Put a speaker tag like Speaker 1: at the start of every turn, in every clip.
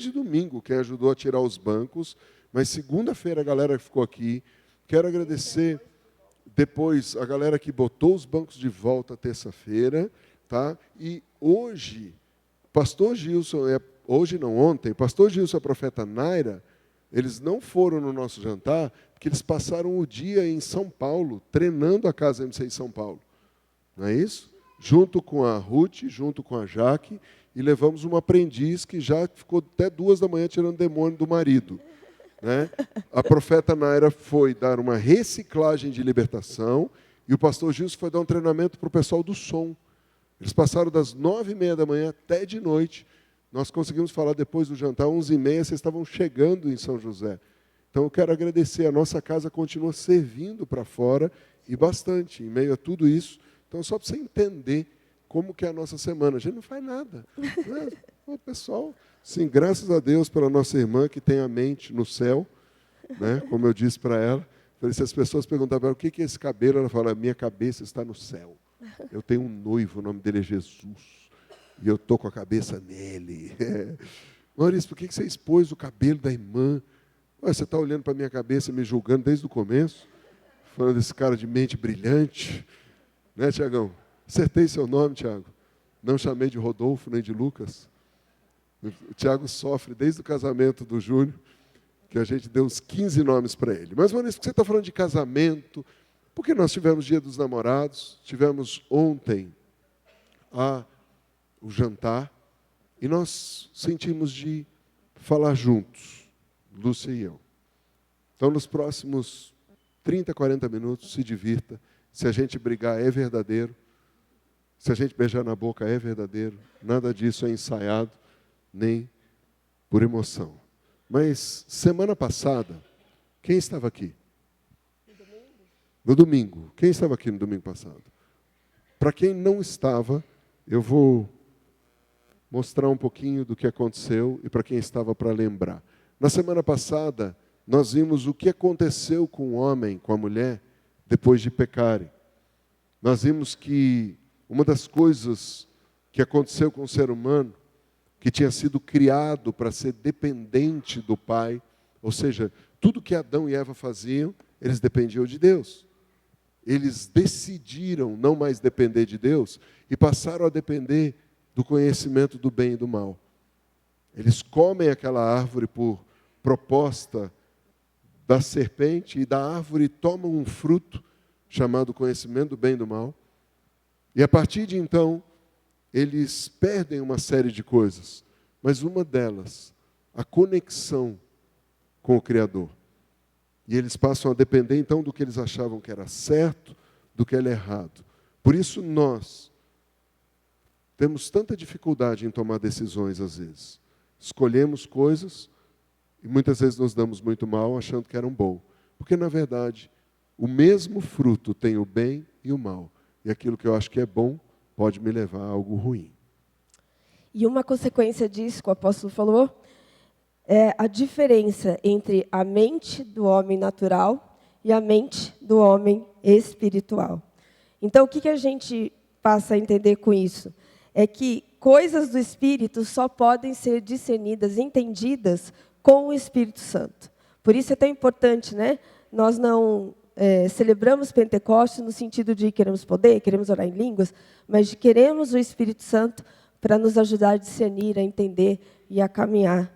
Speaker 1: de domingo, quem ajudou a tirar os bancos, mas segunda-feira a galera que ficou aqui. Quero agradecer depois a galera que botou os bancos de volta terça-feira, tá? E hoje, pastor Gilson, hoje não, ontem, pastor Gilson e a profeta Naira, eles não foram no nosso jantar, porque eles passaram o dia em São Paulo, treinando a Casa MC em São Paulo. Não é isso? Junto com a Ruth, junto com a Jaque, e levamos uma aprendiz que já ficou até 2 da manhã tirando demônio do marido. Né? A profeta Naira foi dar uma reciclagem de libertação e o pastor Gilson foi dar um treinamento para o pessoal do som. Eles passaram das 9h30 da manhã até de noite. Nós conseguimos falar depois do jantar, 11h30, vocês estavam chegando em São José. Então eu quero agradecer, a nossa casa continua servindo para fora e bastante, em meio a tudo isso. Então só para você entender como que é a nossa semana. A gente não faz nada. Né? O pessoal... Sim, graças a Deus pela nossa irmã que tem a mente no céu, né? Como eu disse para ela. Falei, se as pessoas perguntavam o que é esse cabelo, ela fala, minha cabeça está no céu. Eu tenho um noivo, o nome dele é Jesus, e eu estou com a cabeça nele. Maurício, por que você expôs o cabelo da irmã? Ué, você está olhando para a minha cabeça, me julgando desde o começo, falando desse cara de mente brilhante. Né, Tiagão? Acertei seu nome, Tiago. Não chamei de Rodolfo nem de Lucas. O Tiago sofre desde o casamento do Júnior, que a gente deu uns 15 nomes para ele. Mas, Maurício, por que você está falando de casamento? Porque nós tivemos Dia dos Namorados, tivemos ontem o jantar, e nós sentimos de falar juntos, Lúcia e eu. Então, nos próximos 30, 40 minutos, se divirta. Se a gente brigar, é verdadeiro. Se a gente beijar na boca, é verdadeiro. Nada disso é ensaiado, nem por emoção. Mas, semana passada, quem estava aqui? No domingo. Quem estava aqui no domingo passado? Para quem não estava, eu vou mostrar um pouquinho do que aconteceu e para quem estava para lembrar. Na semana passada, nós vimos o que aconteceu com o homem, com a mulher, depois de pecarem. Nós vimos que uma das coisas que aconteceu com o ser humano, que tinha sido criado para ser dependente do Pai, ou seja, tudo que Adão e Eva faziam, eles dependiam de Deus. Eles decidiram não mais depender de Deus e passaram a depender do conhecimento do bem e do mal. Eles comem aquela árvore por proposta da serpente e da árvore tomam um fruto chamado conhecimento do bem e do mal. E a partir de então, eles perdem uma série de coisas, mas uma delas, a conexão com o Criador. E eles passam a depender, então, do que eles achavam que era certo, do que era errado. Por isso, nós temos tanta dificuldade em tomar decisões, às vezes. Escolhemos coisas e muitas vezes nos damos muito mal, achando que eram bom. Porque, na verdade, o mesmo fruto tem o bem e o mal. E aquilo que eu acho que é bom, pode me levar a algo ruim.
Speaker 2: E uma consequência disso, que o apóstolo falou, é a diferença entre a mente do homem natural e a mente do homem espiritual. Então, o que a gente passa a entender com isso? É que coisas do Espírito só podem ser discernidas, entendidas com o Espírito Santo. Por isso é tão importante, né? Nós não celebramos Pentecostes no sentido de queremos poder, queremos orar em línguas, mas de queremos o Espírito Santo para nos ajudar a discernir, a entender e a caminhar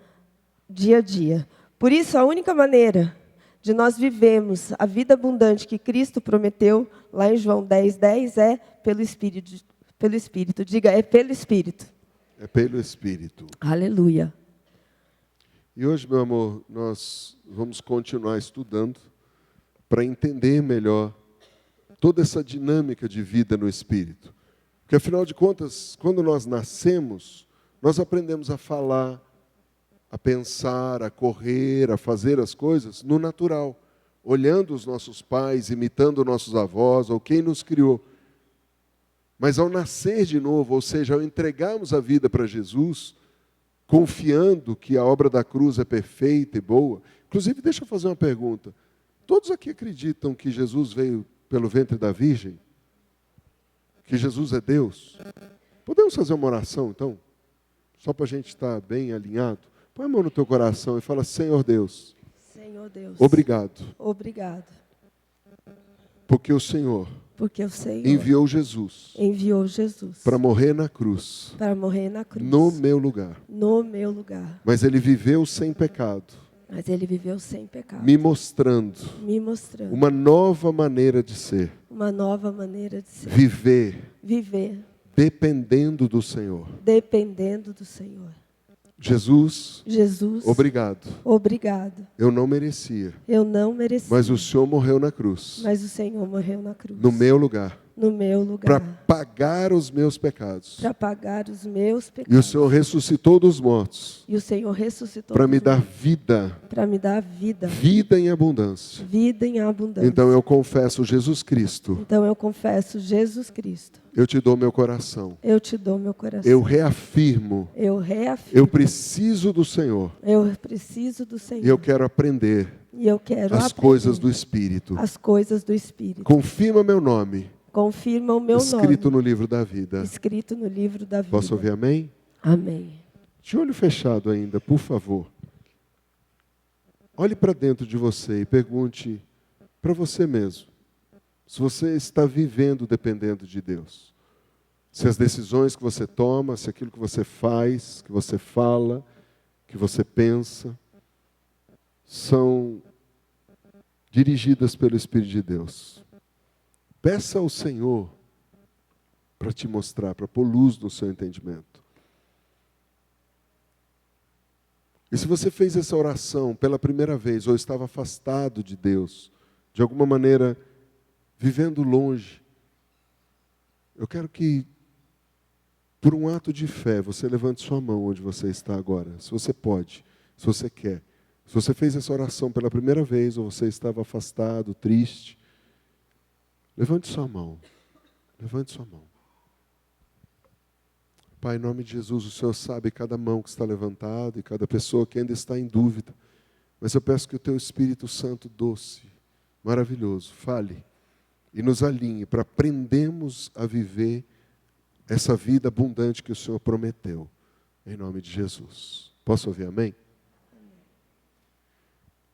Speaker 2: dia a dia. Por isso, a única maneira de nós vivermos a vida abundante que Cristo prometeu, lá em João 10:10, é pelo Espírito. Pelo Espírito. Diga, é pelo Espírito.
Speaker 1: É pelo Espírito.
Speaker 2: Aleluia.
Speaker 1: E hoje, meu amor, nós vamos continuar estudando para entender melhor toda essa dinâmica de vida no Espírito. Porque, afinal de contas, quando nós nascemos, nós aprendemos a falar, a pensar, a correr, a fazer as coisas no natural, olhando os nossos pais, imitando nossos avós ou quem nos criou. Mas ao nascer de novo, ou seja, ao entregarmos a vida para Jesus, confiando que a obra da cruz é perfeita e boa. Inclusive, deixa eu fazer uma pergunta. Todos aqui acreditam que Jesus veio pelo ventre da Virgem? Que Jesus é Deus? Podemos fazer uma oração, então? Só para a gente estar bem alinhado? Põe a mão no teu coração e fala: Senhor Deus,
Speaker 2: Senhor Deus,
Speaker 1: obrigado,
Speaker 2: obrigado,
Speaker 1: porque o Senhor
Speaker 2: porque o Senhor
Speaker 1: enviou Jesus
Speaker 2: para
Speaker 1: morrer na cruz, no meu lugar. Mas ele viveu sem pecado, me mostrando uma nova maneira de ser, viver dependendo do Senhor. Jesus, obrigado. Eu não merecia, mas o Senhor morreu na cruz, no meu lugar, para pagar os meus pecados. E o Senhor ressuscitou dos mortos para me dar vida, vida em abundância. Então eu confesso Jesus Cristo. Eu te dou meu coração. Eu reafirmo. Eu preciso do Senhor. E eu quero aprender as coisas do Espírito. Confirma meu nome. Escrito no livro da vida. Posso ouvir amém?
Speaker 2: Amém.
Speaker 1: De olho fechado ainda, por favor. Olhe para dentro de você e pergunte para você mesmo se você está vivendo dependendo de Deus. Se as decisões que você toma, se aquilo que você faz, que você fala, que você pensa, são dirigidas pelo Espírito de Deus. Peça ao Senhor para te mostrar, para pôr luz no seu entendimento. E se você fez essa oração pela primeira vez, ou estava afastado de Deus, de alguma maneira vivendo longe, eu quero que, por um ato de fé, você levante sua mão onde você está agora. Se você pode, se você quer. Se você fez essa oração pela primeira vez, ou você estava afastado, triste, levante sua mão. Levante sua mão. Pai, em nome de Jesus, o Senhor sabe cada mão que está levantada e cada pessoa que ainda está em dúvida. Mas eu peço que o Teu Espírito Santo doce, maravilhoso, fale e nos alinhe para aprendermos a viver essa vida abundante que o Senhor prometeu. Em nome de Jesus. Posso ouvir amém?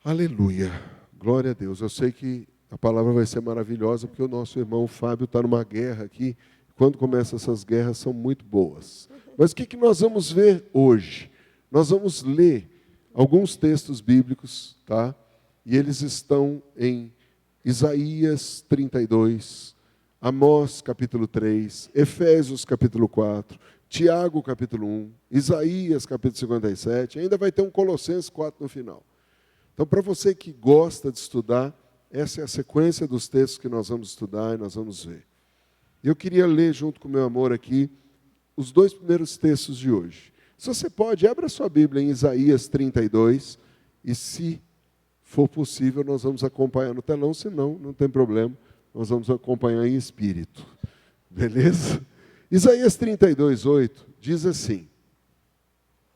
Speaker 1: Aleluia. Glória a Deus. Eu sei que a palavra vai ser maravilhosa porque o nosso irmão Fábio está numa guerra aqui. Quando começam essas guerras, são muito boas. Mas o que nós vamos ver hoje? Nós vamos ler alguns textos bíblicos, tá? E eles estão em Isaías 32, Amós capítulo 3, Efésios capítulo 4, Tiago capítulo 1, Isaías capítulo 57, ainda vai ter um Colossenses 4 no final. Então, para você que gosta de estudar, essa é a sequência dos textos que nós vamos estudar e nós vamos ver. Eu queria ler junto com o meu amor aqui os dois primeiros textos de hoje. Se você pode, abra sua Bíblia em Isaías 32 e, se for possível, nós vamos acompanhar no telão, se não, não tem problema, nós vamos acompanhar em espírito. Beleza? Isaías 32, 8 diz assim: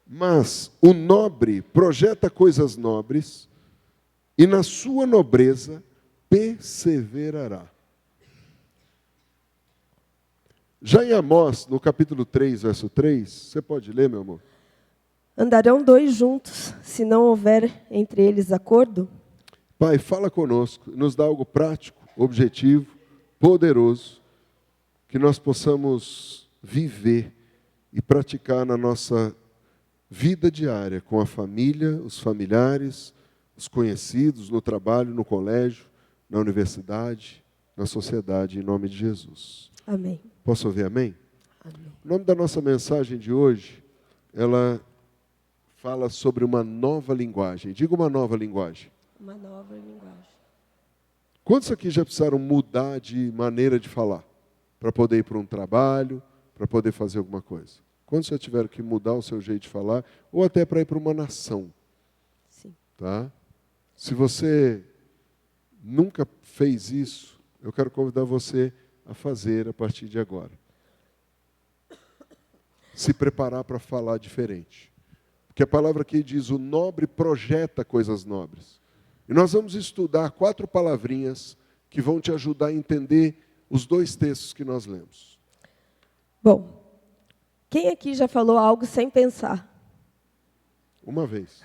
Speaker 1: mas o nobre projeta coisas nobres e na sua nobreza perseverará. Já em Amós, no capítulo 3, verso 3, você pode ler, meu amor?
Speaker 2: Andarão dois juntos, se não houver entre eles acordo?
Speaker 1: Pai, fala conosco, nos dá algo prático, objetivo, poderoso, que nós possamos viver e praticar na nossa vida diária, com a família, os familiares, os conhecidos, no trabalho, no colégio, na universidade, na sociedade, em nome de Jesus.
Speaker 2: Amém.
Speaker 1: Posso ouvir amém?
Speaker 2: Amém.
Speaker 1: O nome da nossa mensagem de hoje, ela fala sobre uma nova linguagem. Diga uma nova linguagem.
Speaker 2: Uma nova linguagem.
Speaker 1: Quantos aqui já precisaram mudar de maneira de falar? Para poder ir para um trabalho, para poder fazer alguma coisa? Quantos já tiveram que mudar o seu jeito de falar? Ou até para ir para uma nação?
Speaker 2: Sim.
Speaker 1: Tá? Se você nunca fez isso, eu quero convidar você a fazer a partir de agora. Se preparar para falar diferente. Porque a palavra aqui diz: o nobre projeta coisas nobres. E nós vamos estudar 4 palavrinhas que vão te ajudar a entender os 2 textos que nós lemos.
Speaker 2: Bom, quem aqui já falou algo sem pensar?
Speaker 1: Uma vez.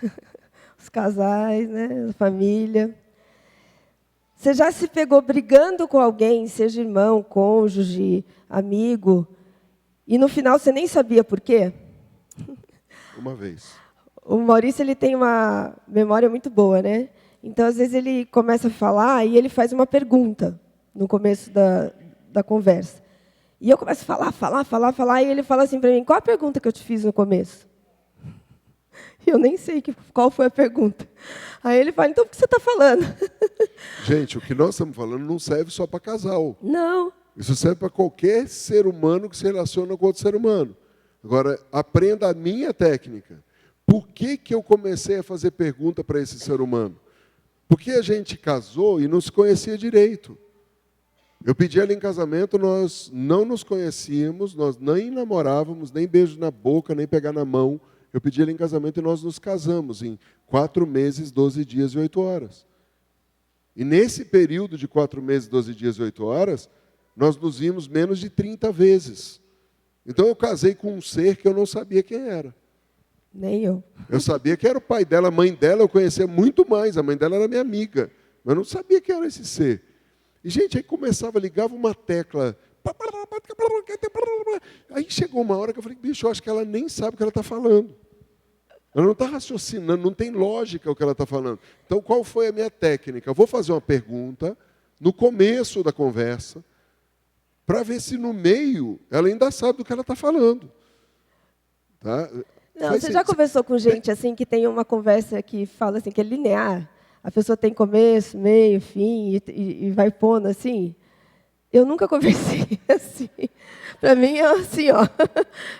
Speaker 2: Os casais, né? A família. Você já se pegou brigando com alguém, seja irmão, cônjuge, amigo, e no final você nem sabia por quê?
Speaker 1: Uma vez.
Speaker 2: O Maurício ele tem uma memória muito boa, né? Então, às vezes, ele começa a falar e ele faz uma pergunta no começo da conversa. E eu começo a falar, e ele fala assim para mim, qual a pergunta que eu te fiz no começo? E eu nem sei qual foi a pergunta. Aí ele fala, então, por que você está falando?
Speaker 1: Gente, o que nós estamos falando não serve só para casal.
Speaker 2: Não.
Speaker 1: Isso serve para qualquer ser humano que se relaciona com outro ser humano. Agora, aprenda a minha técnica. Por que eu comecei a fazer pergunta para esse ser humano? Porque a gente casou e não se conhecia direito. Eu pedi ela em casamento, nós não nos conhecíamos, nós nem namorávamos, nem beijo na boca, nem pegar na mão. Eu pedi ela em casamento e nós nos casamos em 4 meses, 12 dias e 8 horas. E nesse período de 4 meses, 12 dias e 8 horas, nós nos vimos menos de 30 vezes. Então eu casei com um ser que eu não sabia quem era.
Speaker 2: Nem eu.
Speaker 1: Eu sabia que era o pai dela, a mãe dela eu conhecia muito mais. A mãe dela era minha amiga, mas eu não sabia quem era esse ser. E, gente, aí começava, ligava uma tecla. Aí chegou uma hora que eu falei, bicho, eu acho que ela nem sabe o que ela está falando. Ela não está raciocinando, não tem lógica o que ela está falando. Então, qual foi a minha técnica? Eu vou fazer uma pergunta no começo da conversa, para ver se no meio ela ainda sabe do que ela está falando. Tá?
Speaker 2: Não, você já conversou com gente assim que tem uma conversa que fala assim, que é linear? A pessoa tem começo, meio, fim e vai pondo assim? Eu nunca conversei assim. Para mim é assim, ó,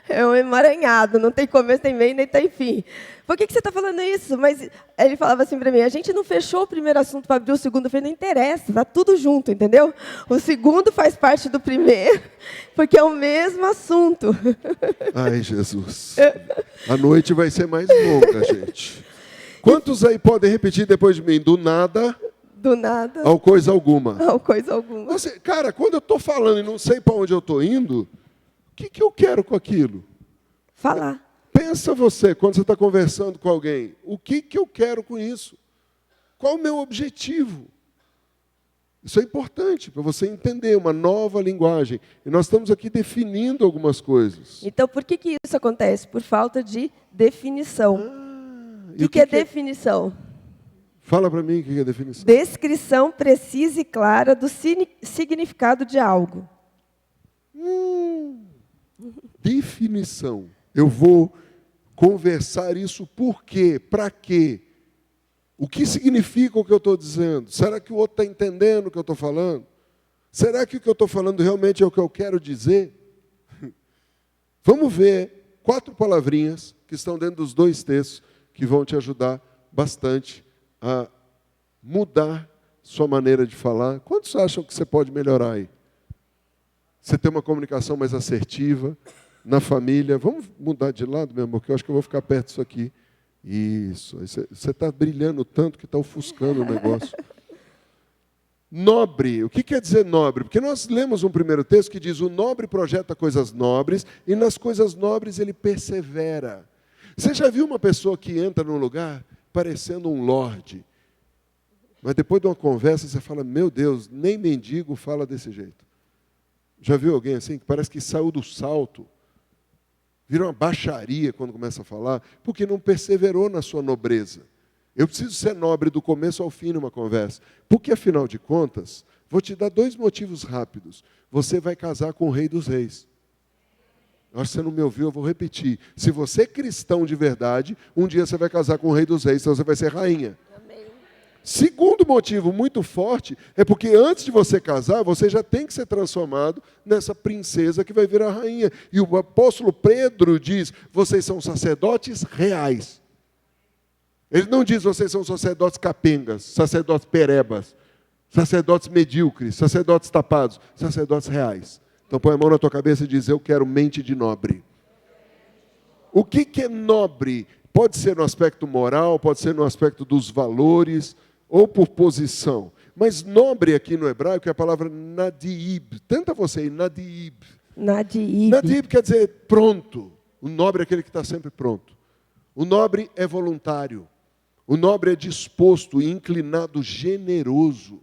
Speaker 2: é um emaranhado, não tem começo, tem meio, nem tem fim. Por que você está falando isso? Mas ele falava assim para mim, a gente não fechou o primeiro assunto para abrir o segundo, eu falei, não interessa, está tudo junto, entendeu? O segundo faz parte do primeiro, porque é o mesmo assunto.
Speaker 1: Ai, Jesus. A noite vai ser mais longa, gente. Quantos aí podem repetir depois de mim? Do nada...
Speaker 2: Do nada.
Speaker 1: Ao coisa alguma.
Speaker 2: Ao coisa alguma.
Speaker 1: Você, cara, quando eu estou falando e não sei para onde eu estou indo, o que eu quero com aquilo?
Speaker 2: Falar.
Speaker 1: Pensa você, quando você está conversando com alguém, o que eu quero com isso? Qual o meu objetivo? Isso é importante para você entender uma nova linguagem. E nós estamos aqui definindo algumas coisas.
Speaker 2: Então, por que isso acontece? Por falta de definição. O que é definição?
Speaker 1: Fala para mim o que é definição.
Speaker 2: Descrição precisa e clara do significado de algo.
Speaker 1: Definição. Eu vou conversar isso por quê? Para quê? O que significa o que eu estou dizendo? Será que o outro está entendendo o que eu estou falando? Será que o que eu estou falando realmente é o que eu quero dizer? Vamos ver 4 palavrinhas que estão dentro dos 2 textos que vão te ajudar bastante a mudar sua maneira de falar. Quantos acham que você pode melhorar aí? Você ter uma comunicação mais assertiva na família. Vamos mudar de lado, meu amor, que eu acho que eu vou ficar perto disso aqui. Isso. Você está brilhando tanto que está ofuscando o negócio. Nobre. O que quer dizer nobre? Porque nós lemos um primeiro texto que diz: o nobre projeta coisas nobres e nas coisas nobres ele persevera. Você já viu uma pessoa que entra num lugar parecendo um lorde, mas depois de uma conversa você fala, meu Deus, nem mendigo fala desse jeito. Já viu alguém assim que parece que saiu do salto, vira uma baixaria quando começa a falar, porque não perseverou na sua nobreza. Eu preciso ser nobre do começo ao fim numa conversa, porque afinal de contas, vou te dar 2 motivos rápidos. Você vai casar com o Rei dos Reis. Acho que você não me ouviu, eu vou repetir. Se você é cristão de verdade, um dia você vai casar com o Rei dos Reis, então você vai ser rainha.
Speaker 2: Amém.
Speaker 1: Segundo motivo muito forte, é porque antes de você casar, você já tem que ser transformado nessa princesa que vai virar rainha. E o apóstolo Pedro diz, vocês são sacerdotes reais. Ele não diz, vocês são sacerdotes capengas, sacerdotes perebas, sacerdotes medíocres, sacerdotes tapados, sacerdotes reais. Então põe a mão na tua cabeça e diz, eu quero mente de nobre. O que é nobre? Pode ser no aspecto moral, pode ser no aspecto dos valores, ou por posição. Mas nobre aqui no hebraico é a palavra nadiib. Tenta você aí, nadiib.
Speaker 2: Nadiib.
Speaker 1: Nadiib quer dizer pronto. O nobre é aquele que está sempre pronto. O nobre é voluntário. O nobre é disposto e inclinado, generoso.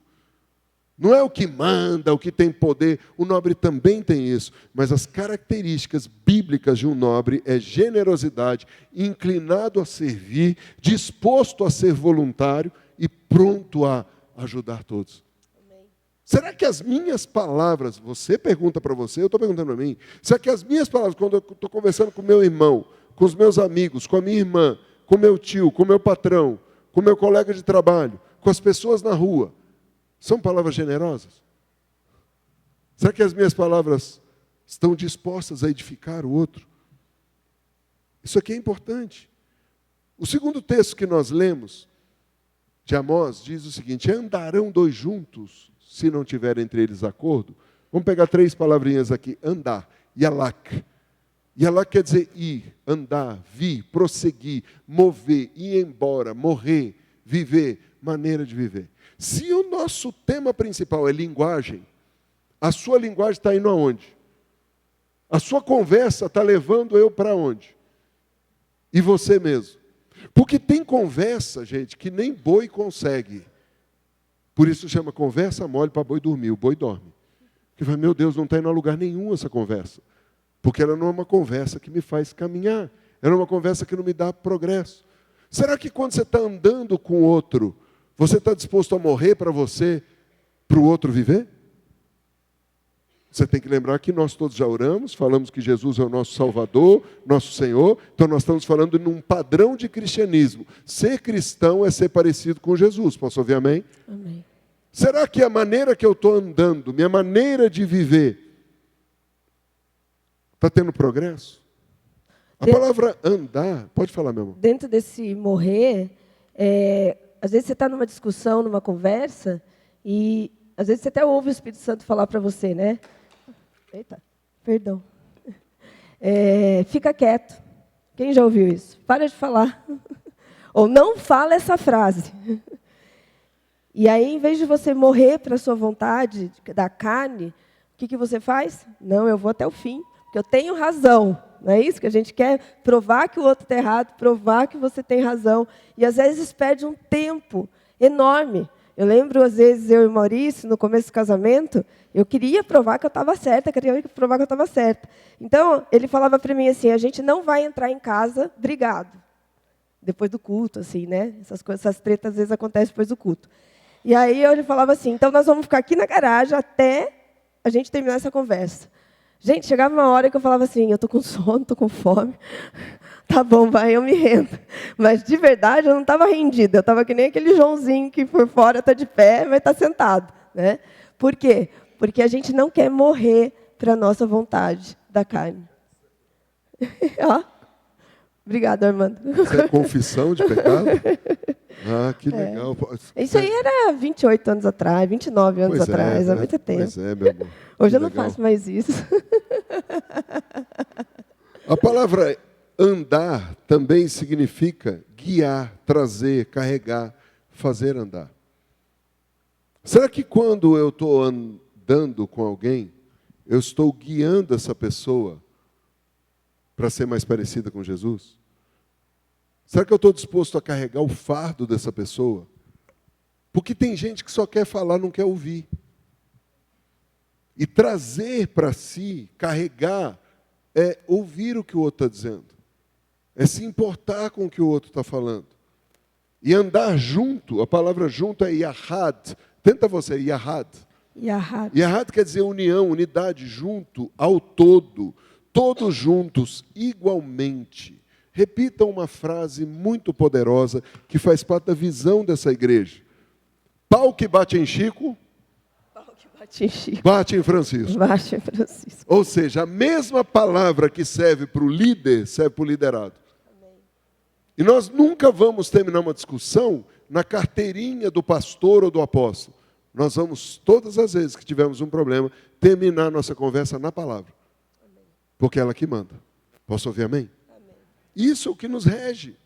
Speaker 1: Não é o que manda, o que tem poder. O nobre também tem isso. Mas as características bíblicas de um nobre é generosidade, inclinado a servir, disposto a ser voluntário e pronto a ajudar todos. Amém. Será que as minhas palavras, você pergunta para você, eu estou perguntando para mim, será que as minhas palavras, quando eu estou conversando com meu irmão, com os meus amigos, com a minha irmã, com meu tio, com meu patrão, com meu colega de trabalho, com as pessoas na rua, são palavras generosas? Será que as minhas palavras estão dispostas a edificar o outro? Isso aqui é importante. O segundo texto que nós lemos, de Amós, diz o seguinte: andarão dois juntos, se não tiver entre eles acordo? Vamos pegar 3 palavrinhas aqui. Andar, yalak. Yalak quer dizer ir, andar, vir, prosseguir, mover, ir embora, morrer, viver, maneira de viver. Se o nosso tema principal é linguagem, a sua linguagem está indo aonde? A sua conversa está levando eu para onde? E você mesmo. Porque tem conversa, gente, que nem boi consegue. Por isso chama conversa mole para boi dormir. O boi dorme. Porque vai, meu Deus, não está indo a lugar nenhum essa conversa. Porque ela não é uma conversa que me faz caminhar. Ela é uma conversa que não me dá progresso. Será que quando você está andando com outro, você está disposto a morrer para você, para o outro viver? Você tem que lembrar que nós todos já oramos, falamos que Jesus é o nosso Salvador, nosso Senhor, então nós estamos falando num padrão de cristianismo. Ser cristão é ser parecido com Jesus. Posso ouvir amém?
Speaker 2: Amém.
Speaker 1: Será que a maneira que eu estou andando, minha maneira de viver, está tendo progresso? A palavra andar, pode falar, meu amor.
Speaker 2: Dentro desse morrer, às vezes você está numa discussão, numa conversa, e às vezes você até ouve o Espírito Santo falar para você, né? Eita, perdão. Fica quieto. Quem já ouviu isso? Para de falar. Ou não fala essa frase. E aí, em vez de você morrer para a sua vontade, da carne, o que você faz? Não, eu vou até o fim, porque eu tenho razão. Não é isso que a gente quer? Provar que o outro está errado, provar que você tem razão. E, às vezes, perde um tempo enorme. Eu lembro, às vezes, eu e o Maurício, no começo do casamento, eu queria provar que eu estava certa, Então, ele falava para mim assim, a gente não vai entrar em casa brigado. Depois do culto, assim, né? Essas coisas, essas tretas, às vezes, acontecem depois do culto. E aí, ele falava assim, então, nós vamos ficar aqui na garagem até a gente terminar essa conversa. Gente, chegava uma hora que eu falava assim, eu estou com sono, estou com fome. Tá bom, vai, eu me rendo. Mas, de verdade, eu não estava rendida. Eu estava que nem aquele Joãozinho que por fora está de pé, mas está sentado. Né? Por quê? Porque a gente não quer morrer para a nossa vontade da carne. Ó. Obrigada, Armando.
Speaker 1: Isso é confissão de pecado? Ah, que legal.
Speaker 2: Isso aí era 28 anos atrás, 29 anos atrás, há muito tempo.
Speaker 1: Pois é, meu amor.
Speaker 2: Hoje eu não faço mais isso.
Speaker 1: A palavra andar também significa guiar, trazer, carregar, fazer andar. Será que quando eu estou andando com alguém, eu estou guiando essa pessoa para ser mais parecida com Jesus? Será que eu estou disposto a carregar o fardo dessa pessoa? Porque tem gente que só quer falar, não quer ouvir. E trazer para si, carregar, é ouvir o que o outro está dizendo. É se importar com o que o outro está falando. E andar junto, a palavra junto é yahad. Tenta você, yahad.
Speaker 2: Yahad.
Speaker 1: Yahad quer dizer união, unidade, junto ao todo. Todos juntos, igualmente. Repita uma frase muito poderosa que faz parte da visão dessa igreja. Pau que bate em Chico, bate em Francisco.
Speaker 2: Bate em Francisco.
Speaker 1: Ou seja, a mesma palavra que serve para o líder, serve para o liderado. Amém. E nós nunca vamos terminar uma discussão na carteirinha do pastor ou do apóstolo. Nós vamos, todas as vezes que tivermos um problema, terminar nossa conversa na palavra. Amém. Porque é ela que manda. Posso ouvir amém? Amém. Isso é o que nos rege.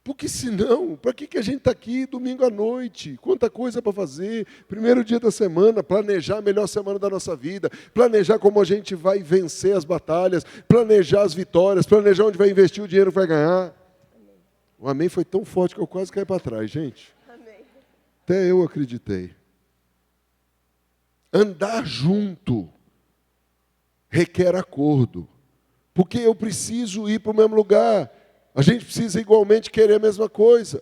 Speaker 1: Porque senão, para que a gente está aqui domingo à noite? Quanta coisa para fazer. Primeiro dia da semana, planejar a melhor semana da nossa vida. Planejar como a gente vai vencer as batalhas. Planejar as vitórias. Planejar onde vai investir o dinheiro que vai ganhar. O amém foi tão forte que eu quase caí para trás, gente.
Speaker 2: Amém.
Speaker 1: Até eu acreditei. Andar junto requer acordo. Porque eu preciso ir para o mesmo lugar. A gente precisa igualmente querer a mesma coisa.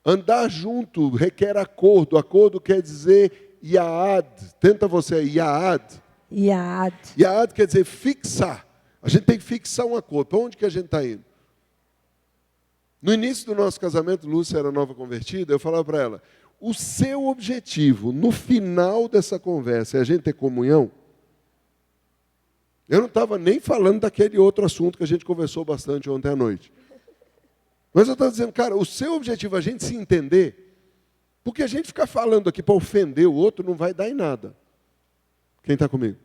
Speaker 1: Andar junto requer acordo. Acordo quer dizer yaad. Tenta você aí, yaad.
Speaker 2: Yaad.
Speaker 1: Yaad quer dizer fixar. A gente tem que fixar um acordo. Para onde que a gente está indo? No início do nosso casamento, Lúcia era nova convertida, eu falava para ela, o seu objetivo, no final dessa conversa, é a gente ter comunhão? Eu não estava nem falando daquele outro assunto que a gente conversou bastante ontem à noite. Mas eu estava dizendo, cara, o seu objetivo é a gente se entender, porque a gente ficar falando aqui para ofender o outro não vai dar em nada. Quem está comigo?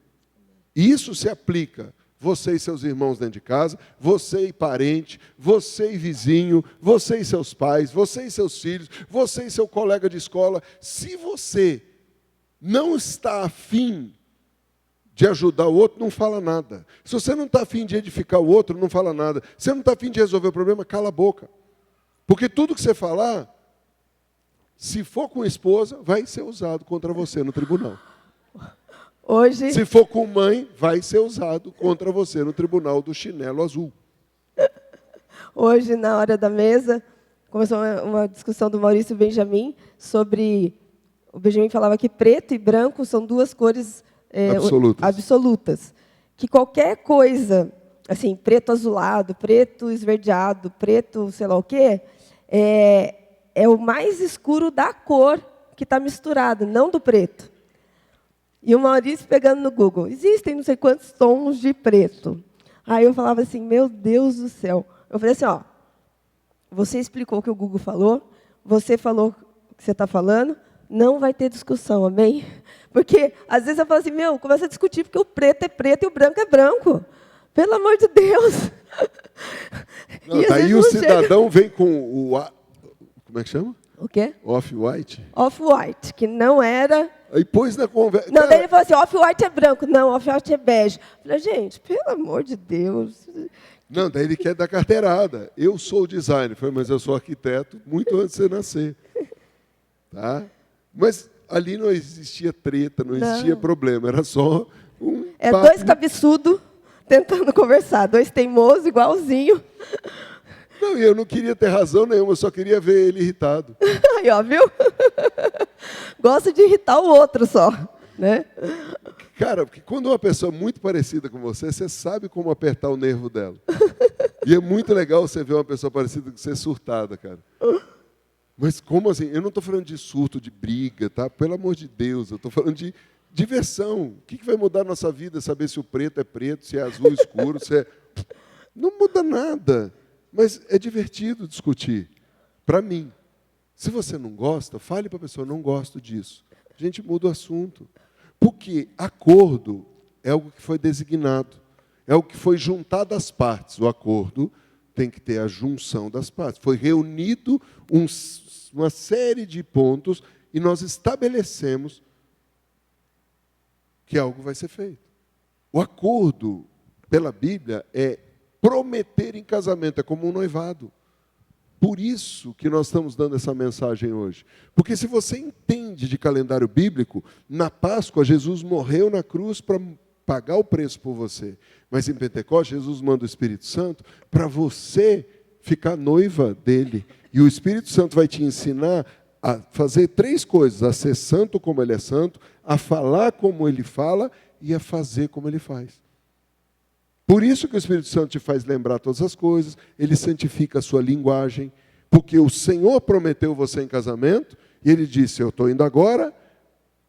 Speaker 1: Isso se aplica você e seus irmãos dentro de casa, você e parente, você e vizinho, você e seus pais, você e seus filhos, você e seu colega de escola. Se você não está afim de ajudar o outro, não fala nada. Se você não está afim de edificar o outro, não fala nada. Se você não está afim de resolver o problema, cala a boca. Porque tudo que você falar, se for com a esposa, vai ser usado contra você no tribunal.
Speaker 2: Hoje,
Speaker 1: se for com mãe, vai ser usado contra você no tribunal do chinelo azul.
Speaker 2: hoje, na hora da mesa, começou uma discussão do Maurício Benjamin sobre... O Benjamin falava que preto e branco são duas cores absolutas. Que qualquer coisa, assim, preto azulado, preto esverdeado, preto sei lá o quê, é o mais escuro da cor que está misturado, não do preto. E o Maurício pegando no Google, existem não sei quantos tons de preto. Aí eu falava assim, meu Deus do céu. Eu falei assim, ó, você explicou o que o Google falou, você falou o que você está falando, não vai ter discussão, amém? Porque, às vezes, eu falo assim, começa a discutir, porque o preto é preto e o branco é branco. Pelo amor de Deus.
Speaker 1: Não, daí o cidadão vem com o... Como é que chama?
Speaker 2: O quê?
Speaker 1: Off-white.
Speaker 2: Off-white, que não era...
Speaker 1: Aí pôs na conversa...
Speaker 2: Não, daí ele falou assim, off-white é branco. Não, off-white é bege. Eu falei, gente, pelo amor de Deus.
Speaker 1: Não, daí ele quer dar carteirada. Eu sou designer. Falei, mas eu sou arquiteto muito antes de você nascer. Tá? Mas ali não existia treta, não existia problema. Era só um papo.
Speaker 2: Dois cabeçudos tentando conversar. Dois teimosos, igualzinho.
Speaker 1: Não, e eu não queria ter razão nenhuma, eu só queria ver ele irritado.
Speaker 2: Aí, ó, viu? Gosta de irritar o outro só, né?
Speaker 1: Cara, porque quando uma pessoa muito parecida com você, você sabe como apertar o nervo dela. E é muito legal você ver uma pessoa parecida com você surtada, cara. Mas como assim? Eu não estou falando de surto, de briga, tá? Pelo amor de Deus, eu estou falando de diversão. O que vai mudar a nossa vida? Saber se o preto é preto, se é azul escuro, se é... Não muda nada. Mas é divertido discutir. Para mim. Se você não gosta, fale para a pessoa, não gosto disso. A gente muda o assunto. Porque acordo é algo que foi designado. É algo que foi juntado às partes. O acordo tem que ter a junção das partes. Foi reunido uma série de pontos e nós estabelecemos que algo vai ser feito. O acordo, pela Bíblia, é prometer em casamento, é como um noivado. Por isso que nós estamos dando essa mensagem hoje. Porque se você entende de calendário bíblico, na Páscoa Jesus morreu na cruz para pagar o preço por você. Mas em Pentecostes Jesus manda o Espírito Santo para você ficar noiva dele. E o Espírito Santo vai te ensinar a fazer 3 coisas: a ser santo como ele é santo, a falar como ele fala e a fazer como ele faz. Por isso que o Espírito Santo te faz lembrar todas as coisas, ele santifica a sua linguagem, porque o Senhor prometeu você em casamento, e ele disse, eu estou indo agora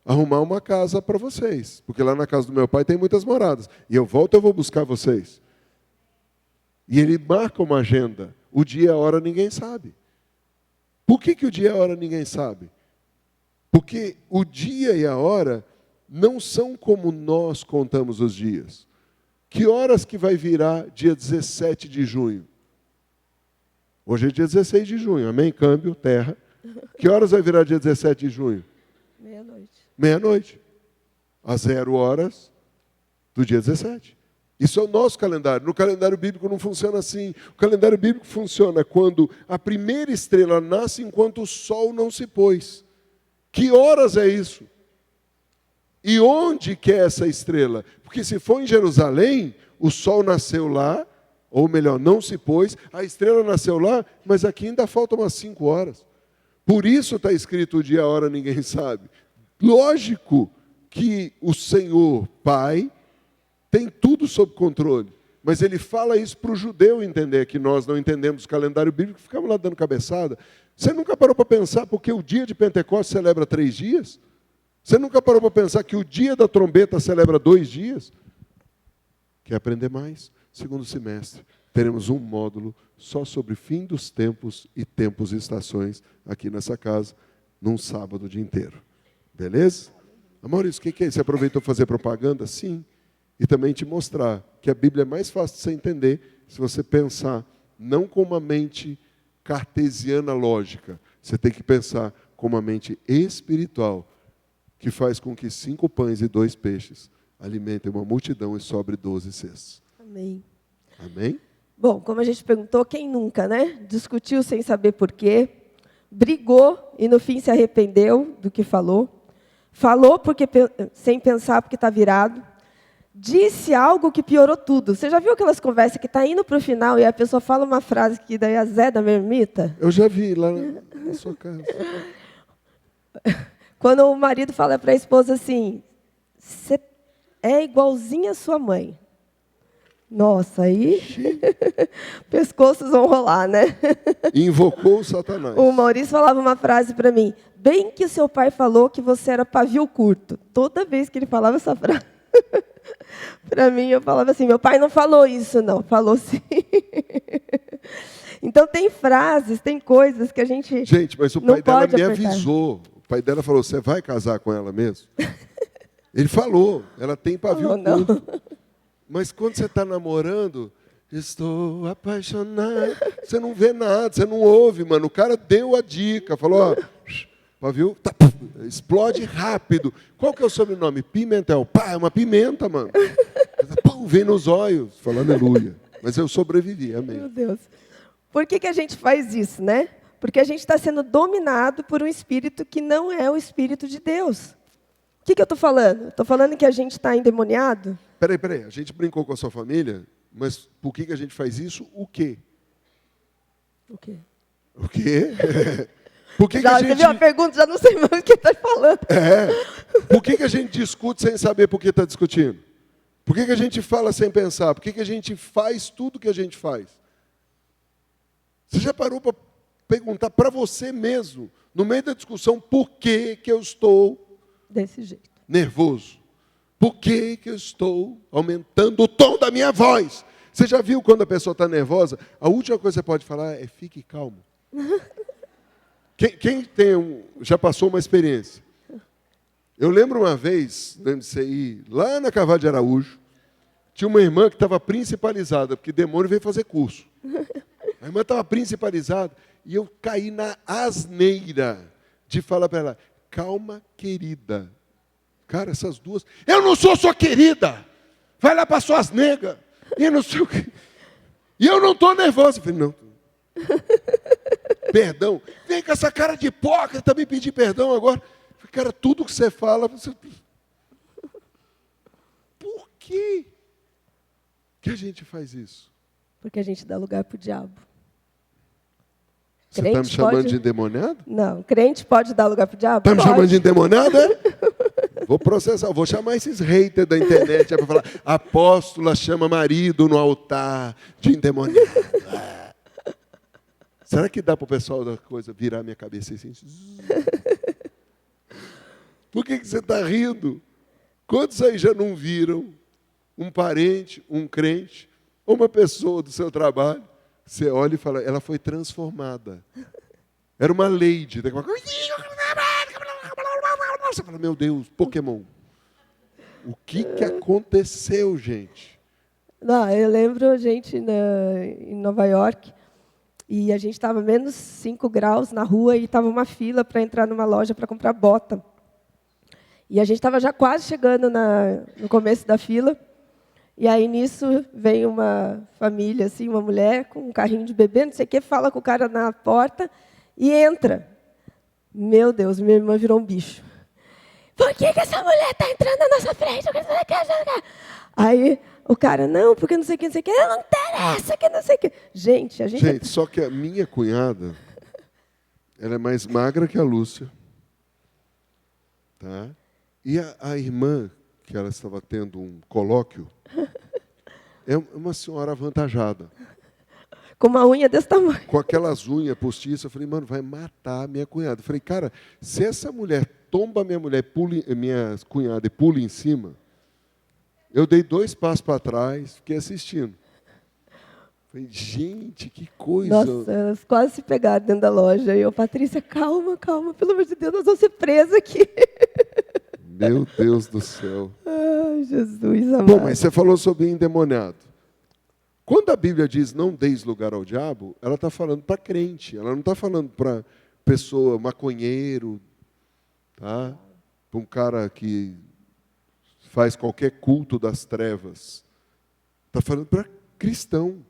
Speaker 1: arrumar uma casa para vocês, porque lá na casa do meu pai tem muitas moradas, e eu volto, eu vou buscar vocês. E ele marca uma agenda, o dia e a hora ninguém sabe. Por que o dia e a hora ninguém sabe? Porque o dia e a hora não são como nós contamos os dias. Que horas que vai virar dia 17 de junho? Hoje é dia 16 de junho, amém? Câmbio, terra. Que horas vai virar dia 17 de junho?
Speaker 2: Meia-noite.
Speaker 1: Meia-noite. Às 0 horas do dia 17. Isso é o nosso calendário. No calendário bíblico não funciona assim. O calendário bíblico funciona quando a primeira estrela nasce enquanto o sol não se pôs. Que horas é isso? E onde que é essa estrela? Porque se for em Jerusalém, o sol nasceu lá, ou melhor, não se pôs, a estrela nasceu lá, mas aqui ainda faltam umas 5 horas. Por isso está escrito o dia e a hora, ninguém sabe. Lógico que o Senhor, Pai, tem tudo sob controle. Mas ele fala isso para o judeu entender, que nós não entendemos o calendário bíblico, ficamos lá dando cabeçada. Você nunca parou para pensar porque o dia de Pentecostes celebra 3 dias? Você nunca parou para pensar que o dia da trombeta celebra 2 dias? Quer aprender mais? Segundo semestre, teremos um módulo só sobre fim dos tempos e tempos e estações aqui nessa casa, num sábado o dia inteiro. Beleza? Maurício, o que é isso? Você aproveitou para fazer propaganda? Sim. E também te mostrar que a Bíblia é mais fácil de você entender se você pensar não com uma mente cartesiana lógica. Você tem que pensar com uma mente espiritual, que faz com que 5 pães e 2 peixes alimentem uma multidão e sobre 12 cestos.
Speaker 2: Amém.
Speaker 1: Amém?
Speaker 2: Bom, como a gente perguntou, quem nunca, né? Discutiu sem saber porquê, brigou e no fim se arrependeu do que falou, falou porque, sem pensar porque está virado, disse algo que piorou tudo. Você já viu aquelas conversas que está indo para o final e a pessoa fala uma frase que daí é Zé da Mermita?
Speaker 1: Eu já vi lá na sua casa.
Speaker 2: Quando o marido fala para a esposa assim, você é igualzinha a sua mãe. Nossa, aí pescoços vão rolar, né?
Speaker 1: Invocou o Satanás.
Speaker 2: O Maurício falava uma frase para mim, bem que o seu pai falou que você era pavio curto. Toda vez que ele falava essa frase, para mim, eu falava assim, meu pai não falou isso, não, falou sim. Então, tem frases, tem coisas que a gente
Speaker 1: Gente, mas o
Speaker 2: não
Speaker 1: pai dela
Speaker 2: pode
Speaker 1: me
Speaker 2: apertar.
Speaker 1: avisou. O pai dela falou, você vai casar com ela mesmo? Ele falou, ela tem pavio
Speaker 2: Falou, não.
Speaker 1: curto. Mas quando você está namorando, estou apaixonado, você não vê nada, você não ouve, mano. O cara deu a dica, falou, ó, pavio, tá, explode rápido. Qual que é o sobrenome? Pimentel. Pá, é uma pimenta, mano. Pum, vem nos olhos, fala aleluia. Mas eu sobrevivi, amém.
Speaker 2: Meu Deus. Por que a gente faz isso, né? Porque a gente está sendo dominado por um espírito que não é o espírito de Deus. O que eu estou falando? Estou falando que a gente está endemoniado?
Speaker 1: Peraí. A gente brincou com a sua família, mas por que a gente faz isso? O quê?
Speaker 2: O quê?
Speaker 1: O quê? Por que
Speaker 2: Já,
Speaker 1: a gente...
Speaker 2: Você viu a pergunta? Já não sei mais o que está falando.
Speaker 1: Por que a gente discute sem saber por que está discutindo? Por que a gente fala sem pensar? Por que a gente faz tudo que a gente faz? Você já parou para perguntar para você mesmo, no meio da discussão, por que eu estou
Speaker 2: Desse jeito.
Speaker 1: nervoso? Por que eu estou aumentando o tom da minha voz? Você já viu quando a pessoa está nervosa? A última coisa que você pode falar é fique calmo. Quem já passou uma experiência? Eu lembro uma vez, no MCI, lá na Carvalho de Araújo, tinha uma irmã que estava principalizada, porque demônio veio fazer curso. A irmã estava principalizada e eu caí na asneira de falar para ela, calma, querida. Cara, essas duas... Eu não sou sua querida! Vai lá para suas negas! E não sei o quê. E eu não estou nervoso. Eu falei, não. Perdão. Vem com essa cara de hipócrita me pedir perdão agora. Eu falei, cara, tudo que você fala... Você... Por que a gente faz isso?
Speaker 2: Porque a gente dá lugar para o diabo.
Speaker 1: Você está me
Speaker 2: Crente
Speaker 1: chamando
Speaker 2: pode-
Speaker 1: de endemoniado?
Speaker 2: Não, crente pode dar lugar para o diabo?
Speaker 1: Está me
Speaker 2: Pode.
Speaker 1: chamando de endemoniado, é? Vou processar, vou chamar esses haters da internet para falar, apóstola chama marido no altar de endemoniado. Será que dá para o pessoal da coisa virar minha cabeça assim? Por que você está rindo? Quantos aí já não viram um parente, um crente, ou uma pessoa do seu trabalho? Você olha e fala, ela foi transformada. Era uma lady. Você fala, meu Deus, Pokémon. O que aconteceu, gente?
Speaker 2: Não, eu lembro a gente em Nova York, e a gente estava menos 5 graus na rua e estava uma fila para entrar numa loja para comprar bota. E a gente estava já quase chegando no começo da fila, E aí, nisso, vem uma família, assim, uma mulher com um carrinho de bebê, não sei o quê, fala com o cara na porta e entra. Meu Deus, minha irmã virou um bicho. Por que essa mulher está entrando na nossa frente? Aí o cara, não, porque não sei o que, não sei o que. Não interessa, que não sei o que. Gente,
Speaker 1: só que a minha cunhada, ela é mais magra que a Lúcia. Tá? E a irmã, que ela estava tendo um colóquio, é uma senhora avantajada.
Speaker 2: Com uma unha desse tamanho.
Speaker 1: Com aquelas unhas postiças, eu falei, mano, vai matar a minha cunhada. Eu falei, cara, se essa mulher tomba minha cunhada e pula em cima, eu dei 2 passos para trás, fiquei assistindo. Falei, gente, que coisa.
Speaker 2: Nossa, elas quase se pegaram dentro da loja. E eu, Patrícia, calma, pelo amor de Deus, nós vamos ser presas aqui.
Speaker 1: Meu Deus do céu.
Speaker 2: Ai, Jesus amado.
Speaker 1: Bom, mas você falou sobre endemoniado. Quando a Bíblia diz não deis lugar ao diabo, ela está falando para crente, ela não está falando para pessoa, maconheiro, tá? Para um cara que faz qualquer culto das trevas. Está falando para cristão.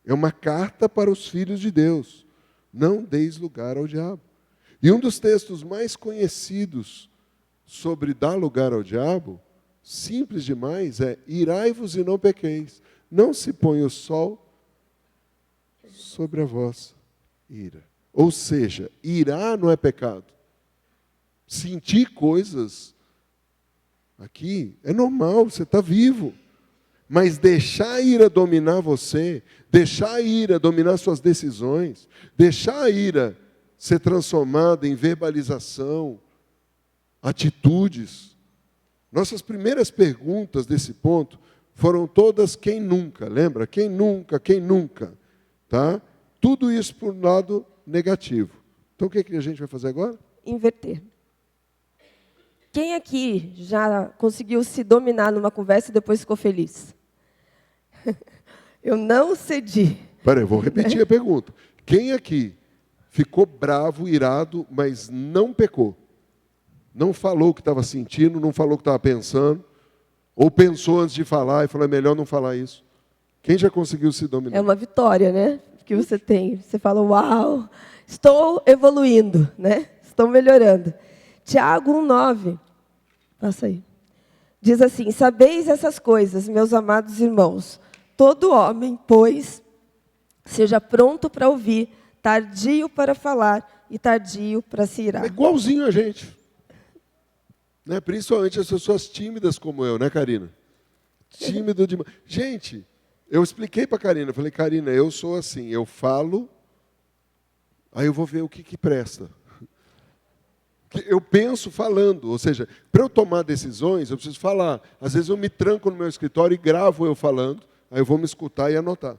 Speaker 1: É uma carta para os filhos de Deus. Não deis lugar ao diabo. E um dos textos mais conhecidos sobre dar lugar ao diabo, simples demais, é irai-vos e não pequeis. Não se põe o sol sobre a vossa ira. Ou seja, irar não é pecado. Sentir coisas aqui é normal, você está vivo. Mas deixar a ira dominar você, deixar a ira dominar suas decisões, deixar a ira ser transformada em verbalização, atitudes. Nossas primeiras perguntas desse ponto foram todas quem nunca, lembra? Quem nunca, quem nunca. Tá? Tudo isso por um lado negativo. Então o que a gente vai fazer agora?
Speaker 2: Inverter. Quem aqui já conseguiu se dominar numa conversa e depois ficou feliz? Eu não cedi.
Speaker 1: Peraí, vou repetir a pergunta. Quem aqui ficou bravo, irado, mas não pecou? Não falou o que estava sentindo, não falou o que estava pensando, ou pensou antes de falar e falou, é melhor não falar isso. Quem já conseguiu se dominar?
Speaker 2: É uma vitória, né? Que você tem. Você fala, uau, estou evoluindo, né? Estou melhorando. Tiago 1,9. Passa aí. Diz assim, sabeis essas coisas, meus amados irmãos. Todo homem, pois, seja pronto para ouvir, tardio para falar e tardio para se irar.
Speaker 1: É igualzinho a gente. Né? Principalmente as pessoas tímidas como eu, né, Karina? Tímido demais. Gente, eu expliquei para a Karina, falei, Karina, eu sou assim, eu falo, aí eu vou ver o que presta. Eu penso falando, ou seja, para eu tomar decisões, eu preciso falar. Às vezes eu me tranco no meu escritório e gravo eu falando, aí eu vou me escutar e anotar.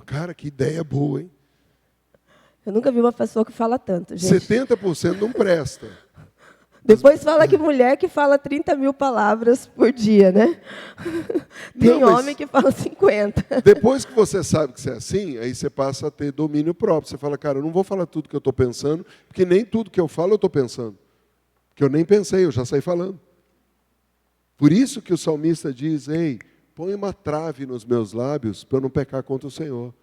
Speaker 1: Cara, que ideia boa, hein?
Speaker 2: Eu nunca vi uma pessoa que fala tanto, gente.
Speaker 1: 70% não presta.
Speaker 2: Depois fala que mulher que fala 30 mil palavras por dia, né? Tem
Speaker 1: Não,
Speaker 2: homem que fala 50.
Speaker 1: Depois que você sabe que você é assim, aí você passa a ter domínio próprio. Você fala, cara, eu não vou falar tudo que eu estou pensando, porque nem tudo que eu falo eu estou pensando. Porque eu nem pensei, eu já saí falando. Por isso que o salmista diz, ei, põe uma trave nos meus lábios para eu não pecar contra o Senhor.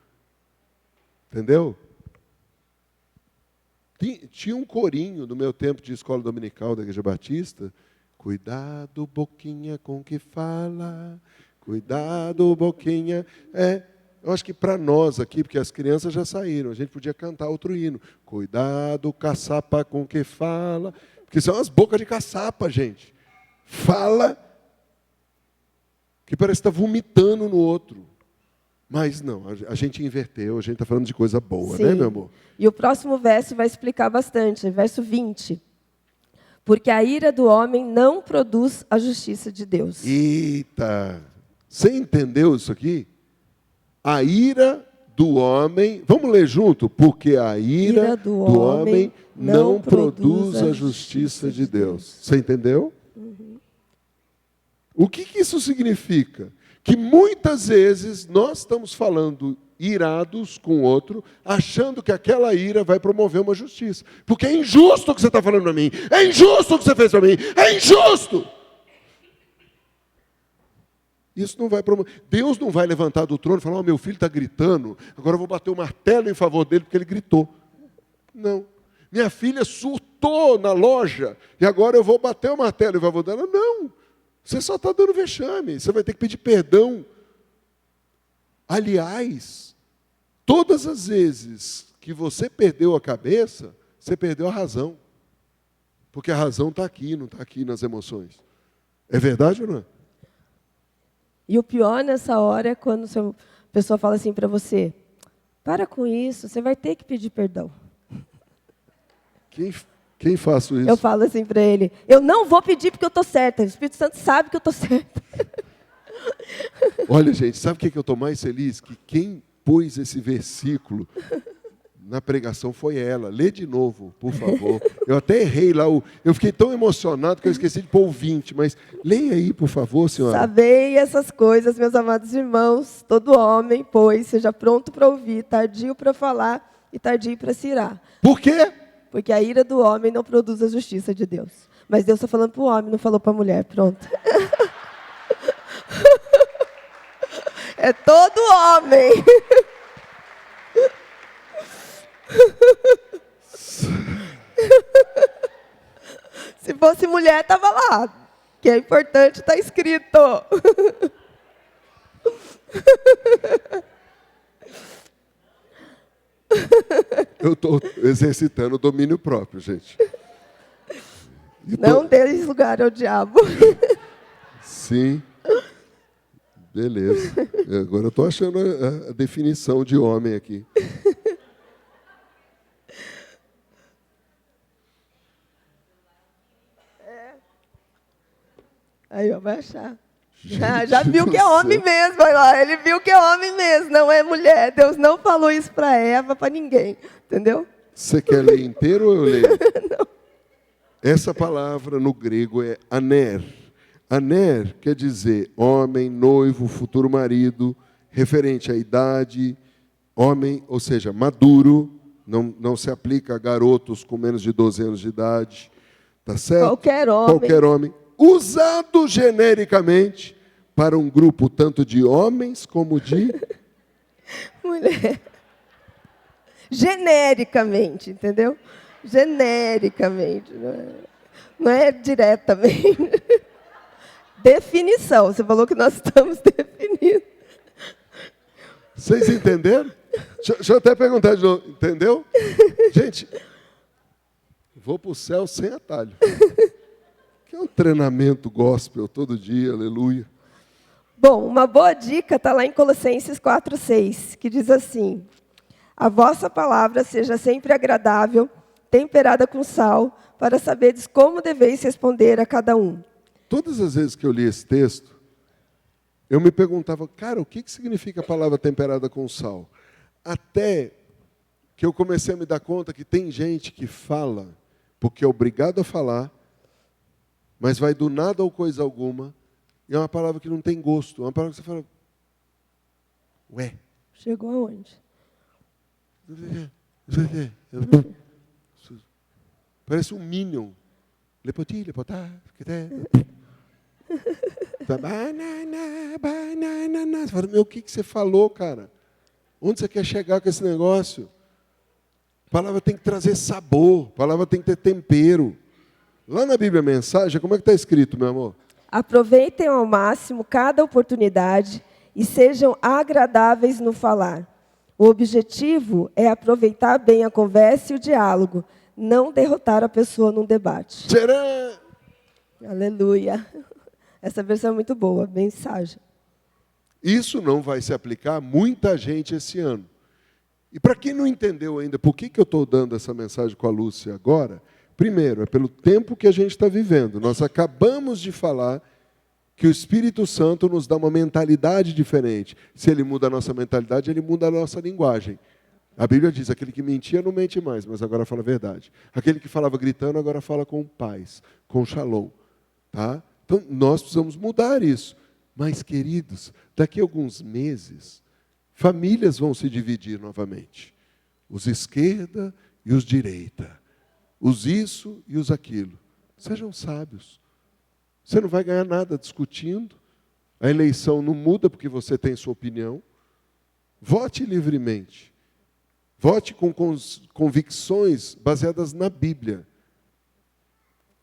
Speaker 1: Entendeu? Tinha um corinho no meu tempo de escola dominical da Igreja Batista. Cuidado, boquinha, com que fala. Cuidado, boquinha. Eu acho que para nós aqui, porque as crianças já saíram, a gente podia cantar outro hino. Cuidado, caçapa, com que fala. Porque são as bocas de caçapa, gente. Fala que parece que está vomitando no outro. Mas não, a gente inverteu, a gente está falando de coisa boa,
Speaker 2: Sim.
Speaker 1: né, meu amor?
Speaker 2: E o próximo verso vai explicar bastante, verso 20. Porque a ira do homem não produz a justiça de Deus.
Speaker 1: Eita! Você entendeu isso aqui? A ira do homem... Vamos ler junto? Porque a ira do homem não produz a justiça de Deus. Você entendeu?
Speaker 2: Uhum.
Speaker 1: O que isso significa? Que muitas vezes nós estamos falando irados com o outro, achando que aquela ira vai promover uma justiça. Porque é injusto o que você está falando para mim. É injusto o que você fez para mim. É injusto! Isso não vai promover. Deus não vai levantar do trono e falar, meu filho está gritando, agora eu vou bater o martelo em favor dele porque ele gritou. Não. Minha filha surtou na loja e agora eu vou bater o martelo em favor dela. Não. Você só está dando vexame. Você vai ter que pedir perdão. Aliás, todas as vezes que você perdeu a cabeça, você perdeu a razão. Porque a razão está aqui, não está aqui nas emoções. É verdade ou não é?
Speaker 2: E o pior nessa hora é quando a pessoa fala assim para você, para com isso, você vai ter que pedir perdão.
Speaker 1: Quem faço isso?
Speaker 2: Eu falo assim para ele, eu não vou pedir porque eu estou certa, o Espírito Santo sabe que eu estou certa.
Speaker 1: Olha, gente, sabe o que eu estou mais feliz? Que quem pôs esse versículo na pregação foi ela. Lê de novo, por favor. Eu até errei lá. Eu fiquei tão emocionado que eu esqueci de pôr o 20, mas leia aí, por favor, senhora.
Speaker 2: Sabei essas coisas, meus amados irmãos, todo homem, pois, seja pronto para ouvir, tardio para falar e tardio para se irar.
Speaker 1: Por quê?
Speaker 2: Porque a ira do homem não produz a justiça de Deus. Mas Deus está falando para o homem, não falou para a mulher. Pronto. É todo homem. Se fosse mulher, estava lá. Que é importante, está escrito.
Speaker 1: Eu estou exercitando o domínio próprio, gente.
Speaker 2: Não dê lugar ao diabo.
Speaker 1: Sim. Beleza. Agora eu estou achando a definição de homem aqui.
Speaker 2: Aí, ó, vai achar.
Speaker 1: Gente
Speaker 2: Já viu
Speaker 1: do
Speaker 2: que é homem
Speaker 1: céu.
Speaker 2: mesmo. Olha lá, ele viu que é homem mesmo, não é mulher. Deus não falou isso para Eva, para ninguém. Entendeu?
Speaker 1: Você quer ler inteiro ou eu leio? Não. Essa palavra no grego é aner. Aner quer dizer homem, noivo, futuro marido, referente à idade, homem, ou seja, maduro, não se aplica a garotos com menos de 12 anos de idade. Tá certo?
Speaker 2: Qualquer homem.
Speaker 1: Qualquer homem. Usado genericamente para um grupo tanto de homens como de
Speaker 2: mulher. Genericamente, entendeu? Genericamente. Não é diretamente. Definição. Você falou que nós estamos definindo.
Speaker 1: Vocês entenderam? Deixa eu até perguntar de novo. Entendeu? Gente, vou para o céu sem atalho. Que é um treinamento gospel todo dia, aleluia.
Speaker 2: Bom, uma boa dica está lá em Colossenses 4:6, que diz assim, a vossa palavra seja sempre agradável, temperada com sal, para saberes como deveis responder a cada um.
Speaker 1: Todas as vezes que eu li esse texto, eu me perguntava, cara, o que significa a palavra temperada com sal? Até que eu comecei a me dar conta que tem gente que fala, porque é obrigado a falar, mas vai do nada ou coisa alguma, e é uma palavra que não tem gosto. É uma palavra que você fala, ué.
Speaker 2: Chegou aonde?
Speaker 1: Parece um Minion. Lepoti, lepotá, banana. Você fala, meu, o que você falou, cara? Onde você quer chegar com esse negócio? A palavra tem que trazer sabor, a palavra tem que ter tempero. Lá na Bíblia Mensagem, como é que está escrito, meu amor?
Speaker 2: Aproveitem ao máximo cada oportunidade e sejam agradáveis no falar. O objetivo é aproveitar bem a conversa e o diálogo, não derrotar a pessoa num debate.
Speaker 1: Tcharam!
Speaker 2: Aleluia. Essa versão é muito boa, mensagem.
Speaker 1: Isso não vai se aplicar a muita gente esse ano. E para quem não entendeu ainda por que eu estou dando essa mensagem com a Lúcia agora, primeiro, é pelo tempo que a gente está vivendo. Nós acabamos de falar que o Espírito Santo nos dá uma mentalidade diferente. Se ele muda a nossa mentalidade, ele muda a nossa linguagem. A Bíblia diz, aquele que mentia não mente mais, mas agora fala a verdade. Aquele que falava gritando, agora fala com paz, com shalom. Tá? Então, nós precisamos mudar isso. Mas, queridos, daqui a alguns meses, famílias vão se dividir novamente. Os esquerda e os direita. Os isso e os aquilo. Sejam sábios. Você não vai ganhar nada discutindo. A eleição não muda porque você tem sua opinião. Vote livremente. Vote com convicções baseadas na Bíblia.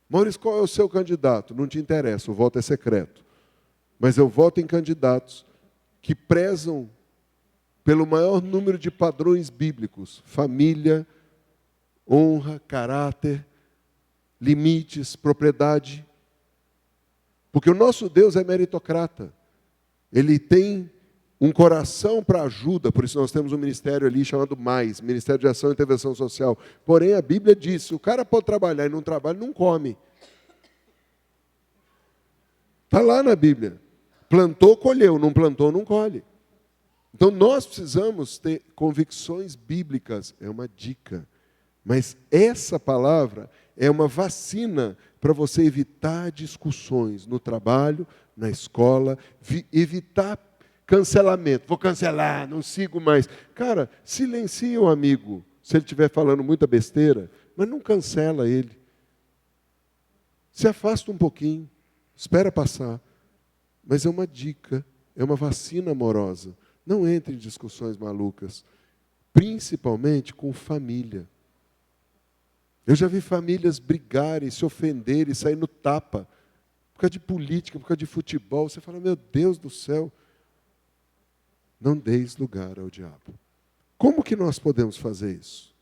Speaker 1: Maurício, qual é o seu candidato? Não te interessa, o voto é secreto. Mas eu voto em candidatos que prezam pelo maior número de padrões bíblicos: família, honra, caráter, limites, propriedade. Porque o nosso Deus é meritocrata. Ele tem um coração para ajuda, por isso nós temos um ministério ali chamado MAIS, Ministério de Ação e Intervenção Social. Porém, a Bíblia diz, se o cara pode trabalhar e não trabalha, não come. Está lá na Bíblia. Plantou, colheu, não plantou, não colhe. Então, nós precisamos ter convicções bíblicas, é uma dica. Mas essa palavra é uma vacina para você evitar discussões no trabalho, na escola, evitar cancelamento. Vou cancelar, não sigo mais. Cara, silencia o amigo, se ele estiver falando muita besteira, mas não cancela ele. Se afasta um pouquinho, espera passar. Mas é uma dica, é uma vacina amorosa. Não entre em discussões malucas, principalmente com família. Eu já vi famílias brigarem, se ofenderem, sair no tapa, por causa de política, por causa de futebol. Você fala, meu Deus do céu. Não deis lugar ao diabo. Como que nós podemos fazer isso?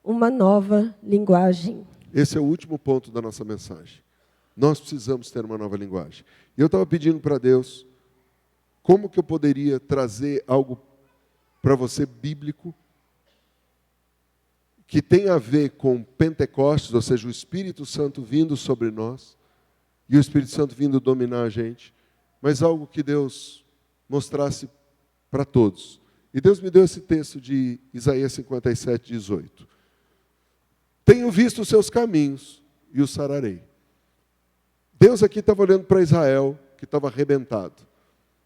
Speaker 2: Uma nova linguagem.
Speaker 1: Esse é o último ponto da nossa mensagem. Nós precisamos ter uma nova linguagem. E eu estava pedindo para Deus, como que eu poderia trazer algo para você bíblico, que tem a ver com Pentecostes, ou seja, o Espírito Santo vindo sobre nós, e o Espírito Santo vindo dominar a gente, mas algo que Deus mostrasse para todos. E Deus me deu esse texto de Isaías 57, 18. Tenho visto os seus caminhos e os sararei. Deus aqui estava olhando para Israel, que estava arrebentado.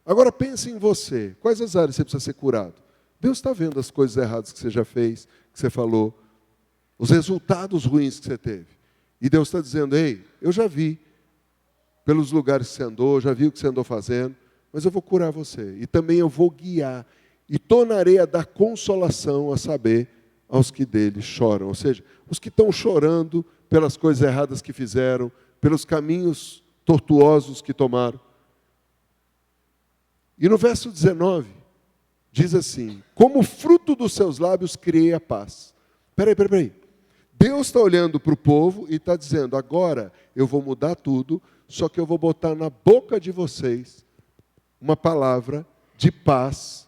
Speaker 1: Agora pense em você. Quais as áreas você precisa ser curado? Deus está vendo as coisas erradas que você já fez, que você falou, os resultados ruins que você teve. E Deus está dizendo, ei, eu já vi pelos lugares que você andou, já vi o que você andou fazendo, mas eu vou curar você. E também eu vou guiar. E tornarei a dar consolação, a saber, aos que dele choram. Ou seja, os que estão chorando pelas coisas erradas que fizeram, pelos caminhos tortuosos que tomaram. E no verso 19, diz assim, como fruto dos seus lábios criei a paz. Peraí. Deus está olhando para o povo e está dizendo, agora eu vou mudar tudo, só que eu vou botar na boca de vocês uma palavra de paz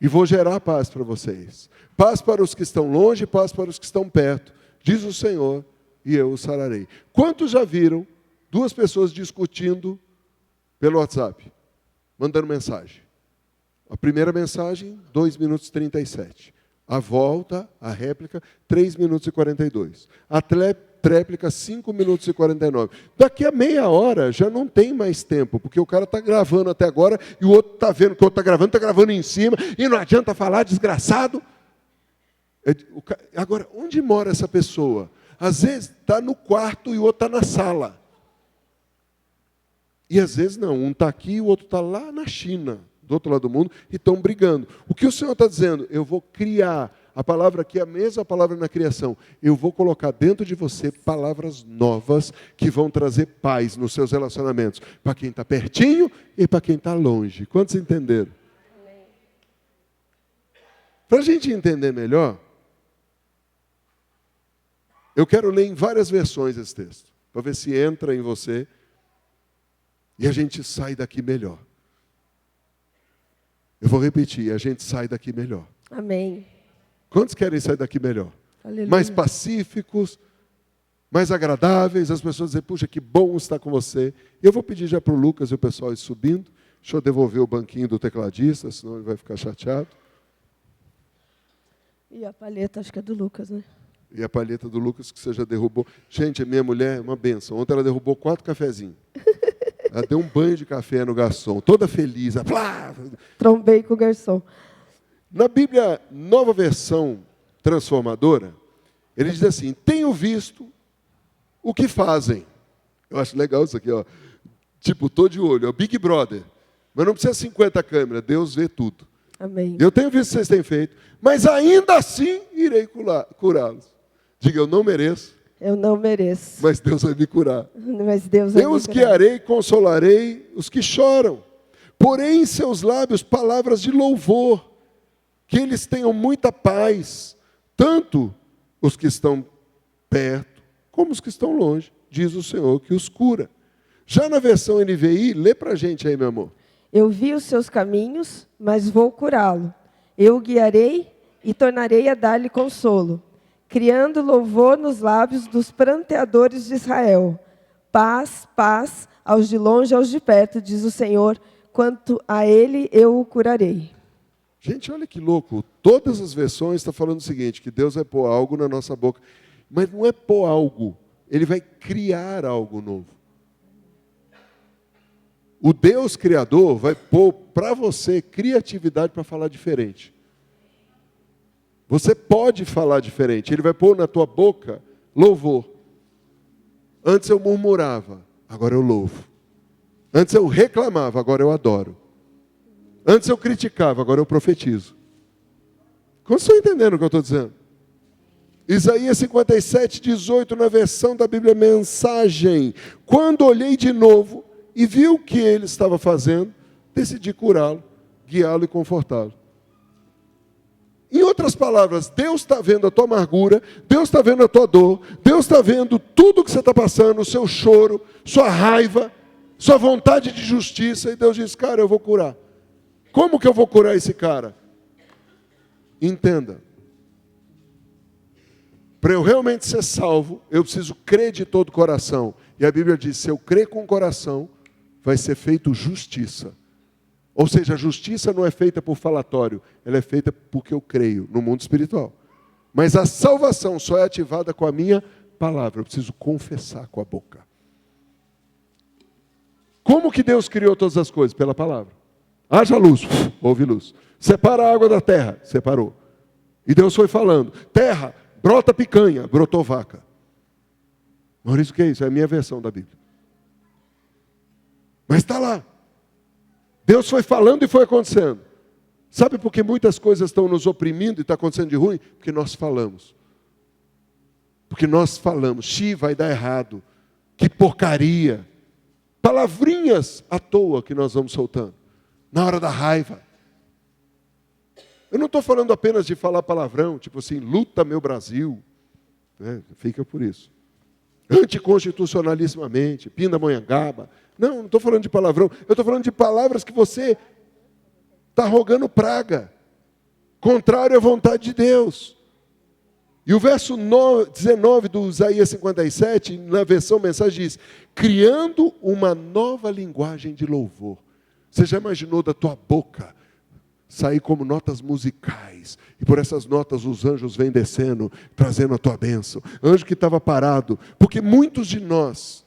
Speaker 1: e vou gerar paz para vocês. Paz para os que estão longe, paz para os que estão perto, diz o Senhor, e eu os sararei. Quantos já viram duas pessoas discutindo pelo WhatsApp, mandando mensagem? A primeira mensagem, 2 minutos e 37. A volta, a réplica, 3 minutos e 42. A tréplica, 5 minutos e 49. Daqui a meia hora já não tem mais tempo, porque o cara está gravando até agora e o outro está vendo que o outro está gravando em cima, e não adianta falar, desgraçado. Agora, onde mora essa pessoa? Às vezes está no quarto e o outro está na sala. E às vezes não, um está aqui e o outro está lá na China, do outro lado do mundo, e estão brigando. O que o Senhor está dizendo? Eu vou criar, a palavra aqui é a mesma palavra na criação, eu vou colocar dentro de você palavras novas que vão trazer paz nos seus relacionamentos, para quem está pertinho e para quem está longe. Quantos entenderam? Para a gente entender melhor, eu quero ler em várias versões esse texto, para ver se entra em você e a gente sai daqui melhor. Eu vou repetir, a gente sai daqui melhor.
Speaker 2: Amém.
Speaker 1: Quantos querem sair daqui melhor?
Speaker 2: Aleluia.
Speaker 1: Mais pacíficos, mais agradáveis, as pessoas dizem, puxa, que bom estar com você. Eu vou pedir já para o Lucas e o pessoal ir subindo. Deixa eu devolver o banquinho do tecladista, senão ele vai ficar chateado.
Speaker 2: E a palheta, acho que é do Lucas, né?
Speaker 1: E a palheta do Lucas que você já derrubou. Gente, a minha mulher é uma benção. Ontem ela derrubou 4 cafezinhos. Ela deu um banho de café no garçom, toda feliz. Plá!
Speaker 2: Trombei com o garçom.
Speaker 1: Na Bíblia, Nova Versão Transformadora, ele diz assim, tenho visto o que fazem. Eu acho legal isso aqui, ó. Tipo, tô de olho, é o Big Brother. Mas não precisa 50 câmeras, Deus vê tudo.
Speaker 2: Amém.
Speaker 1: Eu tenho visto o que vocês têm feito, mas ainda assim irei curá-los. Diga, eu não mereço,
Speaker 2: Eu não mereço.
Speaker 1: mas Deus vai me curar.
Speaker 2: Mas Deus vai
Speaker 1: Eu
Speaker 2: me
Speaker 1: os
Speaker 2: curar.
Speaker 1: guiarei e consolarei os que choram. Porém em seus lábios palavras de louvor, que eles tenham muita paz, tanto os que estão perto, como os que estão longe, diz o Senhor que os cura. Já na versão NVI, lê para a gente aí, meu amor.
Speaker 2: Eu vi os seus caminhos, mas vou curá-lo. Eu o guiarei e tornarei a dar-lhe consolo, criando louvor nos lábios dos pranteadores de Israel. Paz, paz, aos de longe e aos de perto, diz o Senhor, quanto a ele eu o curarei.
Speaker 1: Gente, olha que louco. Todas as versões estão falando o seguinte, que Deus vai pôr algo na nossa boca. Mas não é pôr algo, Ele vai criar algo novo. O Deus Criador vai pôr para você criatividade para falar diferente. Você pode falar diferente. Ele vai pôr na tua boca louvor. Antes eu murmurava, agora eu louvo. Antes eu reclamava, agora eu adoro. Antes eu criticava, agora eu profetizo. Como vocês estão entendendo o que eu estou dizendo? Isaías 57, 18, na versão da Bíblia Mensagem. Quando olhei de novo e vi o que ele estava fazendo, decidi curá-lo, guiá-lo e confortá-lo. Em outras palavras, Deus está vendo a tua amargura, Deus está vendo a tua dor, Deus está vendo tudo que você está passando, o seu choro, sua raiva, sua vontade de justiça, e Deus diz, cara, eu vou curar. Como que eu vou curar esse cara? Entenda. Para eu realmente ser salvo, eu preciso crer de todo o coração. E a Bíblia diz, se eu crer com o coração, vai ser feito justiça. Ou seja, a justiça não é feita por falatório, ela é feita porque eu creio no mundo espiritual. Mas a salvação só é ativada com a minha palavra. Eu preciso confessar com a boca. Como que Deus criou todas as coisas? Pela palavra. Haja luz, houve luz. Separa a água da terra, separou. E Deus foi falando, terra, brota picanha, brotou vaca. Maurício, o que é isso? É a minha versão da Bíblia. Mas está lá. Deus foi falando e foi acontecendo. Sabe por que muitas coisas estão nos oprimindo e está acontecendo de ruim? Porque nós falamos. Porque nós falamos, vai dar errado. Que porcaria. Palavrinhas à toa que nós vamos soltando. Na hora da raiva. Eu não estou falando apenas de falar palavrão, tipo assim, luta meu Brasil. Fica por isso. Anticonstitucionalissimamente, pindamonhangaba. Não estou falando de palavrão. Eu estou falando de palavras que você está rogando praga. Contrário à vontade de Deus. E o verso 19 do Isaías 57, na versão mensagem, diz, criando uma nova linguagem de louvor. Você já imaginou da tua boca sair como notas musicais, e por essas notas os anjos vêm descendo, trazendo a tua bênção. Anjo que estava parado, porque muitos de nós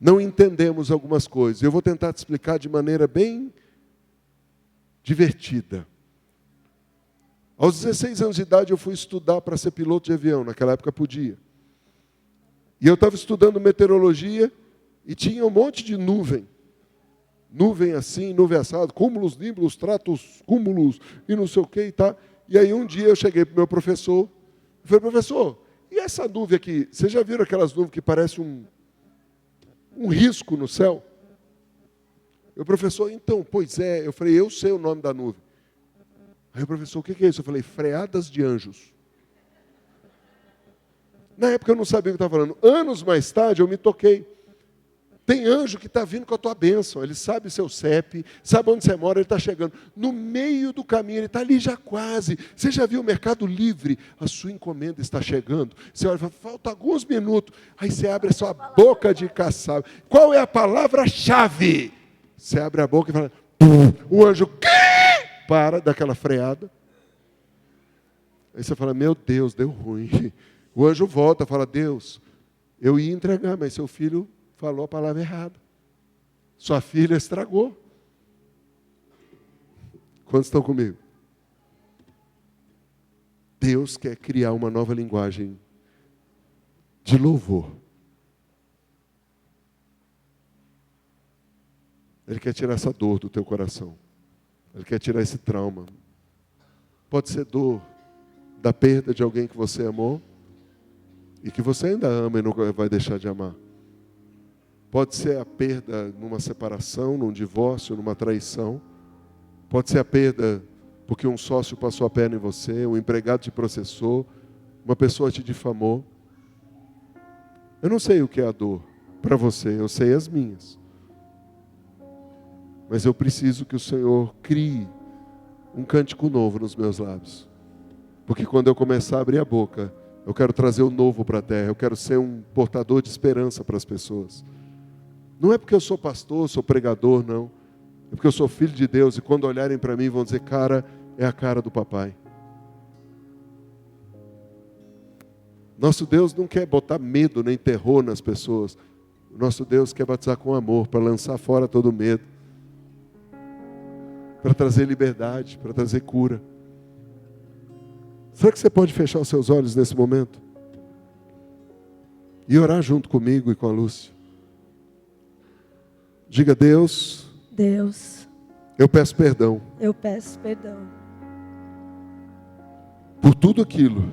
Speaker 1: não entendemos algumas coisas. Eu vou tentar te explicar de maneira bem divertida. Aos 16 anos de idade eu fui estudar para ser piloto de avião, naquela época podia. E eu estava estudando meteorologia e tinha um monte de nuvem. Nuvem assim, nuvem assado, cúmulos, nímbulos, tratos, cúmulos, e não sei o que e tá. E aí um dia eu cheguei para o meu professor, e falei, professor, e essa nuvem aqui? Vocês já viram aquelas nuvens que parecem um risco no céu? O professor, então, pois é. Eu falei, eu sei o nome da nuvem. Aí o professor, o que é isso? Eu falei, freadas de anjos. Na época eu não sabia o que estava falando. Anos mais tarde eu me toquei. Tem anjo que está vindo com a tua bênção. Ele sabe o seu CEP, sabe onde você mora, ele está chegando. No meio do caminho, ele está ali já quase. Você já viu o Mercado Livre? A sua encomenda está chegando. Você olha e fala, falta alguns minutos. Aí você abre a sua boca de caçaba. Qual é a palavra-chave? Você abre a boca e fala, o anjo para daquela freada. Aí você fala, meu Deus, deu ruim. O anjo volta e fala, Deus, eu ia entregar, mas seu filho falou a palavra errada. Sua filha estragou. Quantos estão comigo? Deus quer criar uma nova linguagem de louvor. Ele quer tirar essa dor do teu coração. Ele quer tirar esse trauma. Pode ser dor da perda de alguém que você amou e que você ainda ama e não vai deixar de amar. Pode ser a perda numa separação, num divórcio, numa traição. Pode ser a perda porque um sócio passou a perna em você, um empregado te processou, uma pessoa te difamou. Eu não sei o que é a dor para você, eu sei as minhas. Mas eu preciso que o Senhor crie um cântico novo nos meus lábios. Porque quando eu começar a abrir a boca, eu quero trazer o novo para a terra, eu quero ser um portador de esperança para as pessoas. Não é porque eu sou pastor, sou pregador, não. É porque eu sou filho de Deus e quando olharem para mim vão dizer, cara, é a cara do papai. Nosso Deus não quer botar medo nem terror nas pessoas. O nosso Deus quer batizar com amor, para lançar fora todo medo. Para trazer liberdade, para trazer cura. Será que você pode fechar os seus olhos nesse momento? E orar junto comigo e com a Lúcia. Diga, Deus, eu peço perdão.
Speaker 2: Eu peço perdão.
Speaker 1: Por tudo aquilo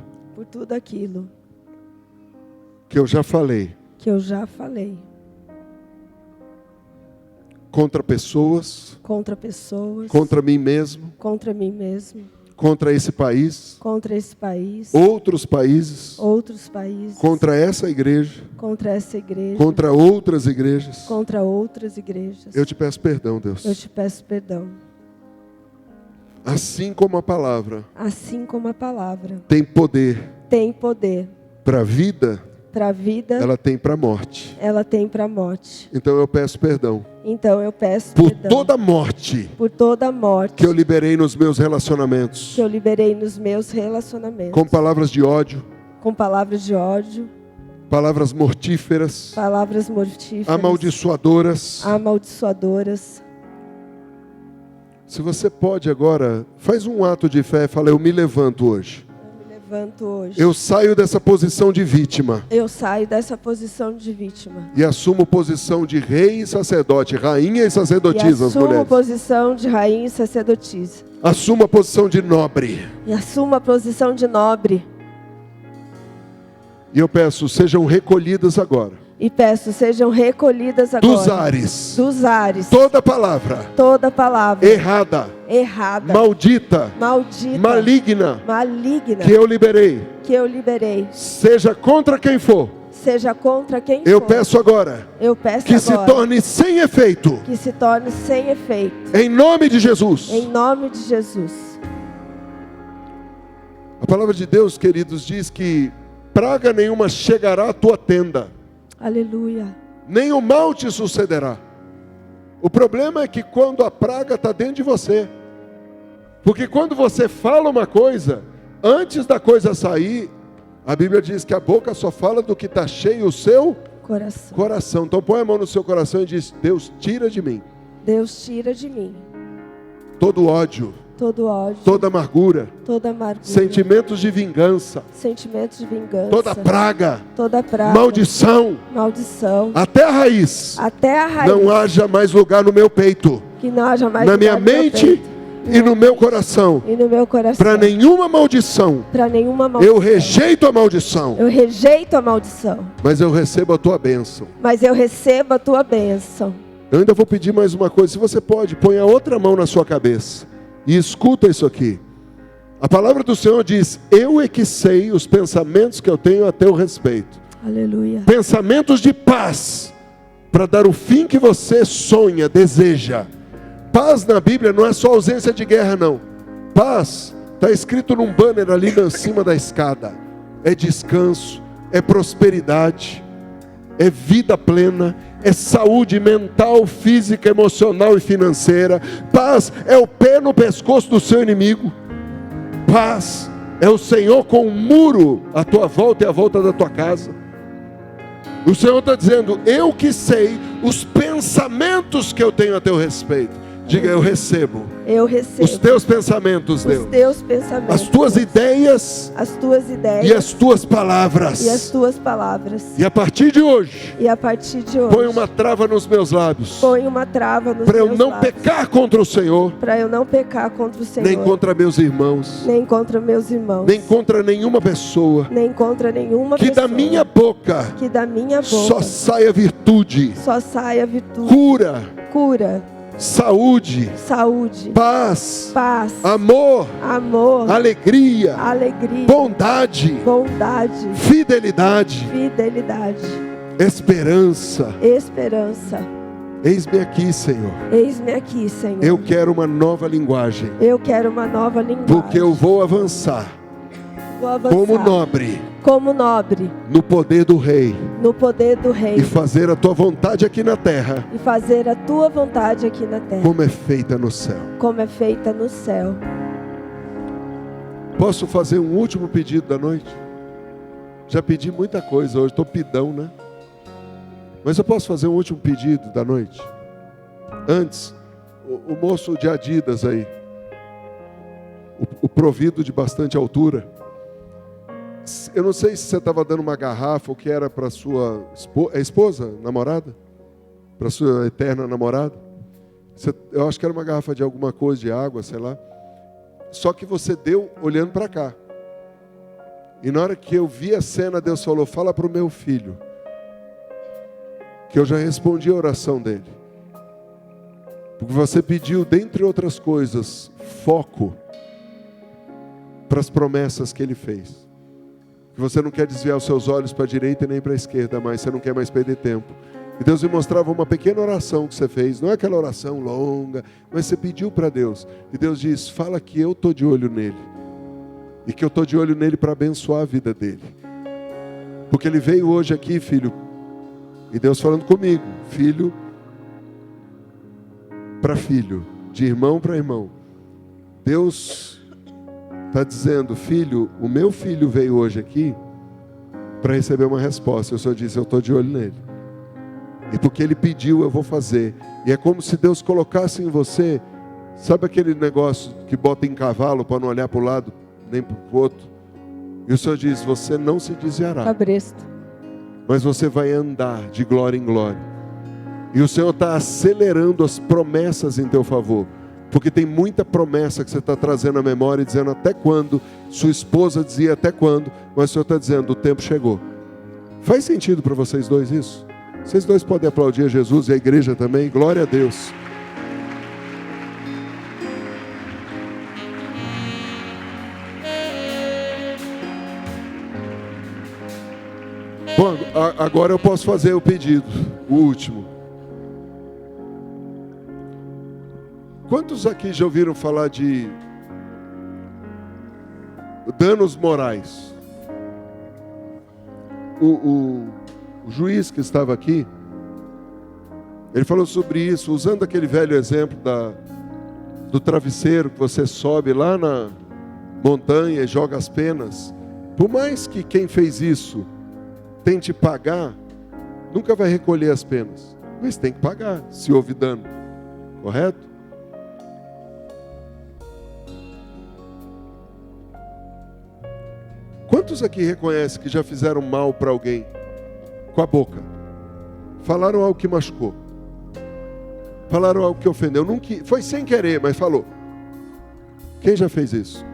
Speaker 1: que eu já falei. Contra pessoas. Contra mim mesmo. Contra esse país. Outros países. Contra essa igreja. Contra outras igrejas. Eu te peço perdão, Deus. Assim como a palavra tem poder para a vida, ela tem para a morte. Então eu peço perdão por toda morte que eu liberei nos meus relacionamentos, com palavras de ódio, palavras mortíferas, amaldiçoadoras. Se você pode agora, faz um ato de fé e fala, eu me levanto hoje. Eu saio dessa posição de vítima. E assumo posição de rei e sacerdote, rainha e sacerdotisa, as mulheres.
Speaker 2: Posição de rainha e sacerdotisa.
Speaker 1: Assumo a posição de nobre. E eu peço, sejam recolhidas agora. Dos ares. Toda palavra. Errada. Maldita. Maligna. Que eu liberei. Seja contra quem for. Eu peço agora. Que se torne sem efeito. Em nome de Jesus. A palavra de Deus, queridos, diz que praga nenhuma chegará à tua tenda.
Speaker 2: Aleluia.
Speaker 1: Nem o mal te sucederá. O problema é que quando a praga está dentro de você. Porque quando você fala uma coisa, antes da coisa sair, a Bíblia diz que a boca só fala do que está cheio o seu coração. Então põe a mão no seu coração e diz, Deus tira de mim. Todo ódio. Toda amargura. Sentimentos de vingança. Toda praga. Maldição. Até a raiz. Não haja mais lugar no meu peito. Na minha mente e no meu coração. Para nenhuma maldição. Eu rejeito a maldição. Mas eu recebo a tua bênção. Eu ainda vou pedir mais uma coisa. Se você pode, põe a outra mão na sua cabeça. E escuta isso aqui. A palavra do Senhor diz, eu é que sei os pensamentos que eu tenho a teu respeito.
Speaker 2: Aleluia.
Speaker 1: Pensamentos de paz, para dar o fim que você sonha, deseja. Paz na Bíblia não é só ausência de guerra, não. Paz está escrito num banner ali em cima da escada. É descanso, é prosperidade, é vida plena, é saúde mental, física, emocional e financeira. Paz é o pé no pescoço do seu inimigo. Paz é o Senhor com um muro à tua volta e à volta da tua casa. O Senhor está dizendo, eu que sei os pensamentos que eu tenho a teu respeito. Diga, eu recebo.
Speaker 2: Eu recebo.
Speaker 1: Os teus pensamentos, Deus.
Speaker 2: Os teus pensamentos.
Speaker 1: As tuas ideias.
Speaker 2: As tuas ideias.
Speaker 1: E as tuas palavras.
Speaker 2: E as tuas palavras.
Speaker 1: E a partir de hoje.
Speaker 2: E a partir de hoje.
Speaker 1: Põe uma trava nos meus lábios.
Speaker 2: Põe uma trava nos
Speaker 1: para eu
Speaker 2: meus
Speaker 1: não
Speaker 2: lábios.
Speaker 1: pecar contra o Senhor.
Speaker 2: Para eu não pecar contra o Senhor.
Speaker 1: Nem contra meus irmãos.
Speaker 2: Nem contra meus irmãos.
Speaker 1: Nem contra nenhuma pessoa.
Speaker 2: Nem contra nenhuma
Speaker 1: que
Speaker 2: pessoa.
Speaker 1: Da minha boca.
Speaker 2: Que da minha boca.
Speaker 1: Só saia virtude.
Speaker 2: Só saia virtude.
Speaker 1: Cura.
Speaker 2: Cura.
Speaker 1: Saúde, paz, amor, alegria, bondade, fidelidade, esperança. Eis-me aqui, Senhor. Eu quero uma nova linguagem. Porque eu vou avançar. Como nobre. No poder do Rei. E fazer a tua vontade aqui na terra. Como é feita no céu. Posso fazer um último pedido da noite? Já pedi muita coisa hoje, estou pidão, né? Mas eu posso fazer um último pedido da noite? Antes, o moço de Adidas aí, o provido de bastante altura. Eu não sei se você estava dando uma garrafa ou que era para sua esposa, namorada? Para sua eterna namorada? Eu acho que era uma garrafa de alguma coisa, de água, sei lá. Só que você deu olhando para cá. E na hora que eu vi a cena, Deus falou, fala para o meu filho. Que eu já respondi a oração dele. Porque você pediu, dentre outras coisas, foco para as promessas que ele fez. Que você não quer desviar os seus olhos para a direita e nem para a esquerda, mas você não quer mais perder tempo. E Deus me mostrava uma pequena oração que você fez, não é aquela oração longa, mas você pediu para Deus. E Deus diz, fala que eu estou de olho nele. E que eu estou de olho nele para abençoar a vida dele. Porque ele veio hoje aqui, filho, e Deus falando comigo, filho para filho, de irmão para irmão. Deus está dizendo, filho, o meu filho veio hoje aqui para receber uma resposta. Eu só disse, eu estou de olho nele. E porque ele pediu, eu vou fazer. E é como se Deus colocasse em você, sabe aquele negócio que bota em cavalo para não olhar para o lado, nem para o outro? E o Senhor diz, você não se desviará.
Speaker 2: Cabresto.
Speaker 1: Mas você vai andar de glória em glória. E o Senhor está acelerando as promessas em teu favor. Porque tem muita promessa que você está trazendo à memória e dizendo até quando. Sua esposa dizia até quando. Mas o Senhor está dizendo, o tempo chegou. Faz sentido para vocês dois isso? Vocês dois podem aplaudir a Jesus e a igreja também. Glória a Deus. Bom, agora eu posso fazer o pedido, o último. Quantos aqui já ouviram falar de danos morais? O juiz que estava aqui, ele falou sobre isso, usando aquele velho exemplo do travesseiro que você sobe lá na montanha e joga as penas. Por mais que quem fez isso tente pagar, nunca vai recolher as penas. Mas tem que pagar, se houve dano. Correto? Quantos aqui reconhecem que já fizeram mal para alguém com a boca? Falaram algo que machucou. Falaram algo que ofendeu. Não que, foi sem querer, mas falou. Quem já fez isso?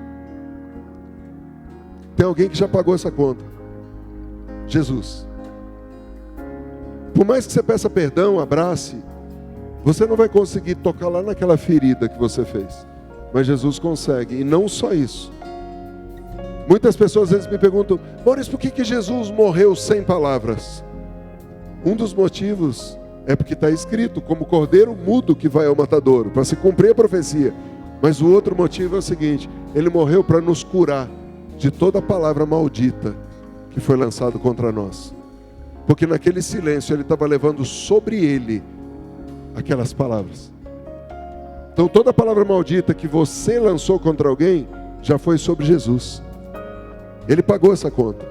Speaker 1: Tem alguém que já pagou essa conta. Jesus. Por mais que você peça perdão, abrace, você não vai conseguir tocar lá naquela ferida que você fez. Mas Jesus consegue. E não só isso. Muitas pessoas às vezes me perguntam, Maurício, por que Jesus morreu sem palavras? Um dos motivos é porque está escrito, como cordeiro mudo que vai ao matadouro, para se cumprir a profecia. Mas o outro motivo é o seguinte, ele morreu para nos curar de toda palavra maldita que foi lançado contra nós. Porque naquele silêncio ele estava levando sobre ele aquelas palavras. Então toda palavra maldita que você lançou contra alguém, já foi sobre Jesus. Ele pagou essa conta.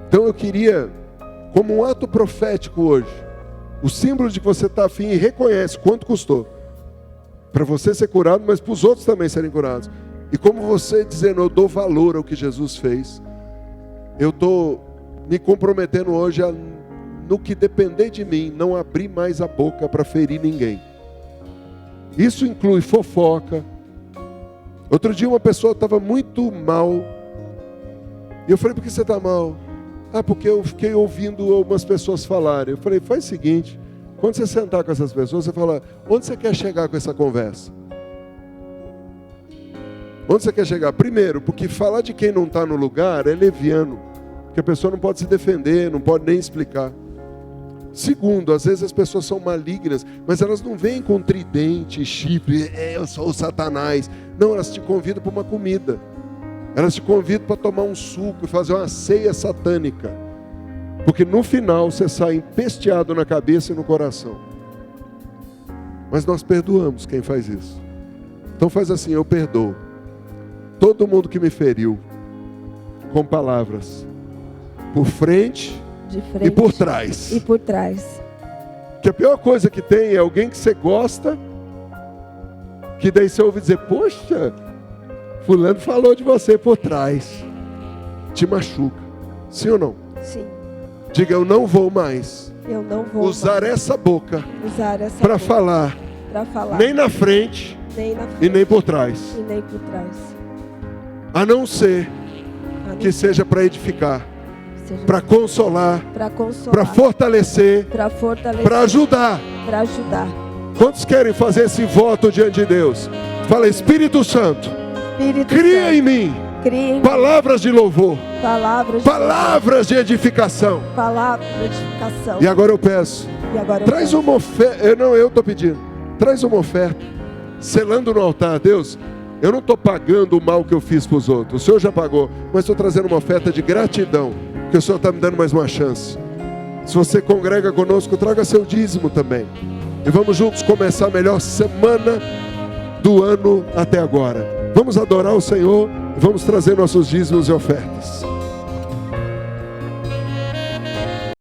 Speaker 1: Então eu queria, como um ato profético hoje, O símbolo de que você está afim e reconhece quanto custou. Para você ser curado, mas para os outros também serem curados. E como você dizendo, eu dou valor ao que Jesus fez. Eu estou me comprometendo hoje a, no que depender de mim, não abrir mais a boca para ferir ninguém. Isso inclui fofoca. Outro dia uma pessoa estava muito mal. E eu falei, por que você está mal? Ah, porque eu fiquei ouvindo algumas pessoas falarem. Eu falei, faz o seguinte, quando você sentar com essas pessoas, você fala, onde você quer chegar com essa conversa? Onde você quer chegar? Primeiro, porque falar de quem não está no lugar é leviano. Porque a pessoa não pode se defender, não pode nem explicar. Segundo, às vezes as pessoas são malignas, mas elas não vêm com tridente, chifre, eu sou o Satanás. Não, elas te convidam para uma comida. Elas te convidam para tomar um suco e fazer uma ceia satânica. Porque no final você sai empesteado na cabeça e no coração. Mas nós perdoamos quem faz isso. Então faz assim, eu perdoo todo mundo que me feriu com palavras, por frente,
Speaker 2: De frente
Speaker 1: e por trás.
Speaker 2: E por trás.
Speaker 1: Que a pior coisa que tem é alguém que você gosta, que daí você ouve dizer, poxa, fulano falou de você por trás. Te machuca. Sim ou não?
Speaker 2: Sim.
Speaker 1: Diga, eu não vou mais
Speaker 2: Eu não vou
Speaker 1: usar essa boca
Speaker 2: usar essa
Speaker 1: para
Speaker 2: boca
Speaker 1: falar,
Speaker 2: para falar
Speaker 1: nem na frente
Speaker 2: nem na
Speaker 1: e
Speaker 2: frente
Speaker 1: nem por trás.
Speaker 2: e nem por trás.
Speaker 1: A não ser
Speaker 2: A não
Speaker 1: que seja para edificar,
Speaker 2: seja
Speaker 1: para consolar,
Speaker 2: para consolar,
Speaker 1: para fortalecer,
Speaker 2: para fortalecer,
Speaker 1: para ajudar.
Speaker 2: para ajudar.
Speaker 1: Quantos querem fazer esse voto diante de Deus? Fala, Espírito Santo,
Speaker 2: Espírito
Speaker 1: cria
Speaker 2: Santo,
Speaker 1: em mim
Speaker 2: cria em mim
Speaker 1: palavras de louvor,
Speaker 2: palavras
Speaker 1: de edificação.
Speaker 2: palavras de edificação.
Speaker 1: E agora eu peço,
Speaker 2: E agora eu
Speaker 1: traz
Speaker 2: peço,
Speaker 1: uma oferta. Eu estou pedindo, traz uma oferta, selando no altar. Deus, eu não estou pagando o mal que eu fiz para os outros, o Senhor já pagou, mas estou trazendo uma oferta de gratidão, porque o Senhor está me dando mais uma chance. Se você congrega conosco, traga seu dízimo também. E vamos juntos começar a melhor semana do ano até agora. Vamos adorar o Senhor e vamos trazer nossos dízimos e ofertas.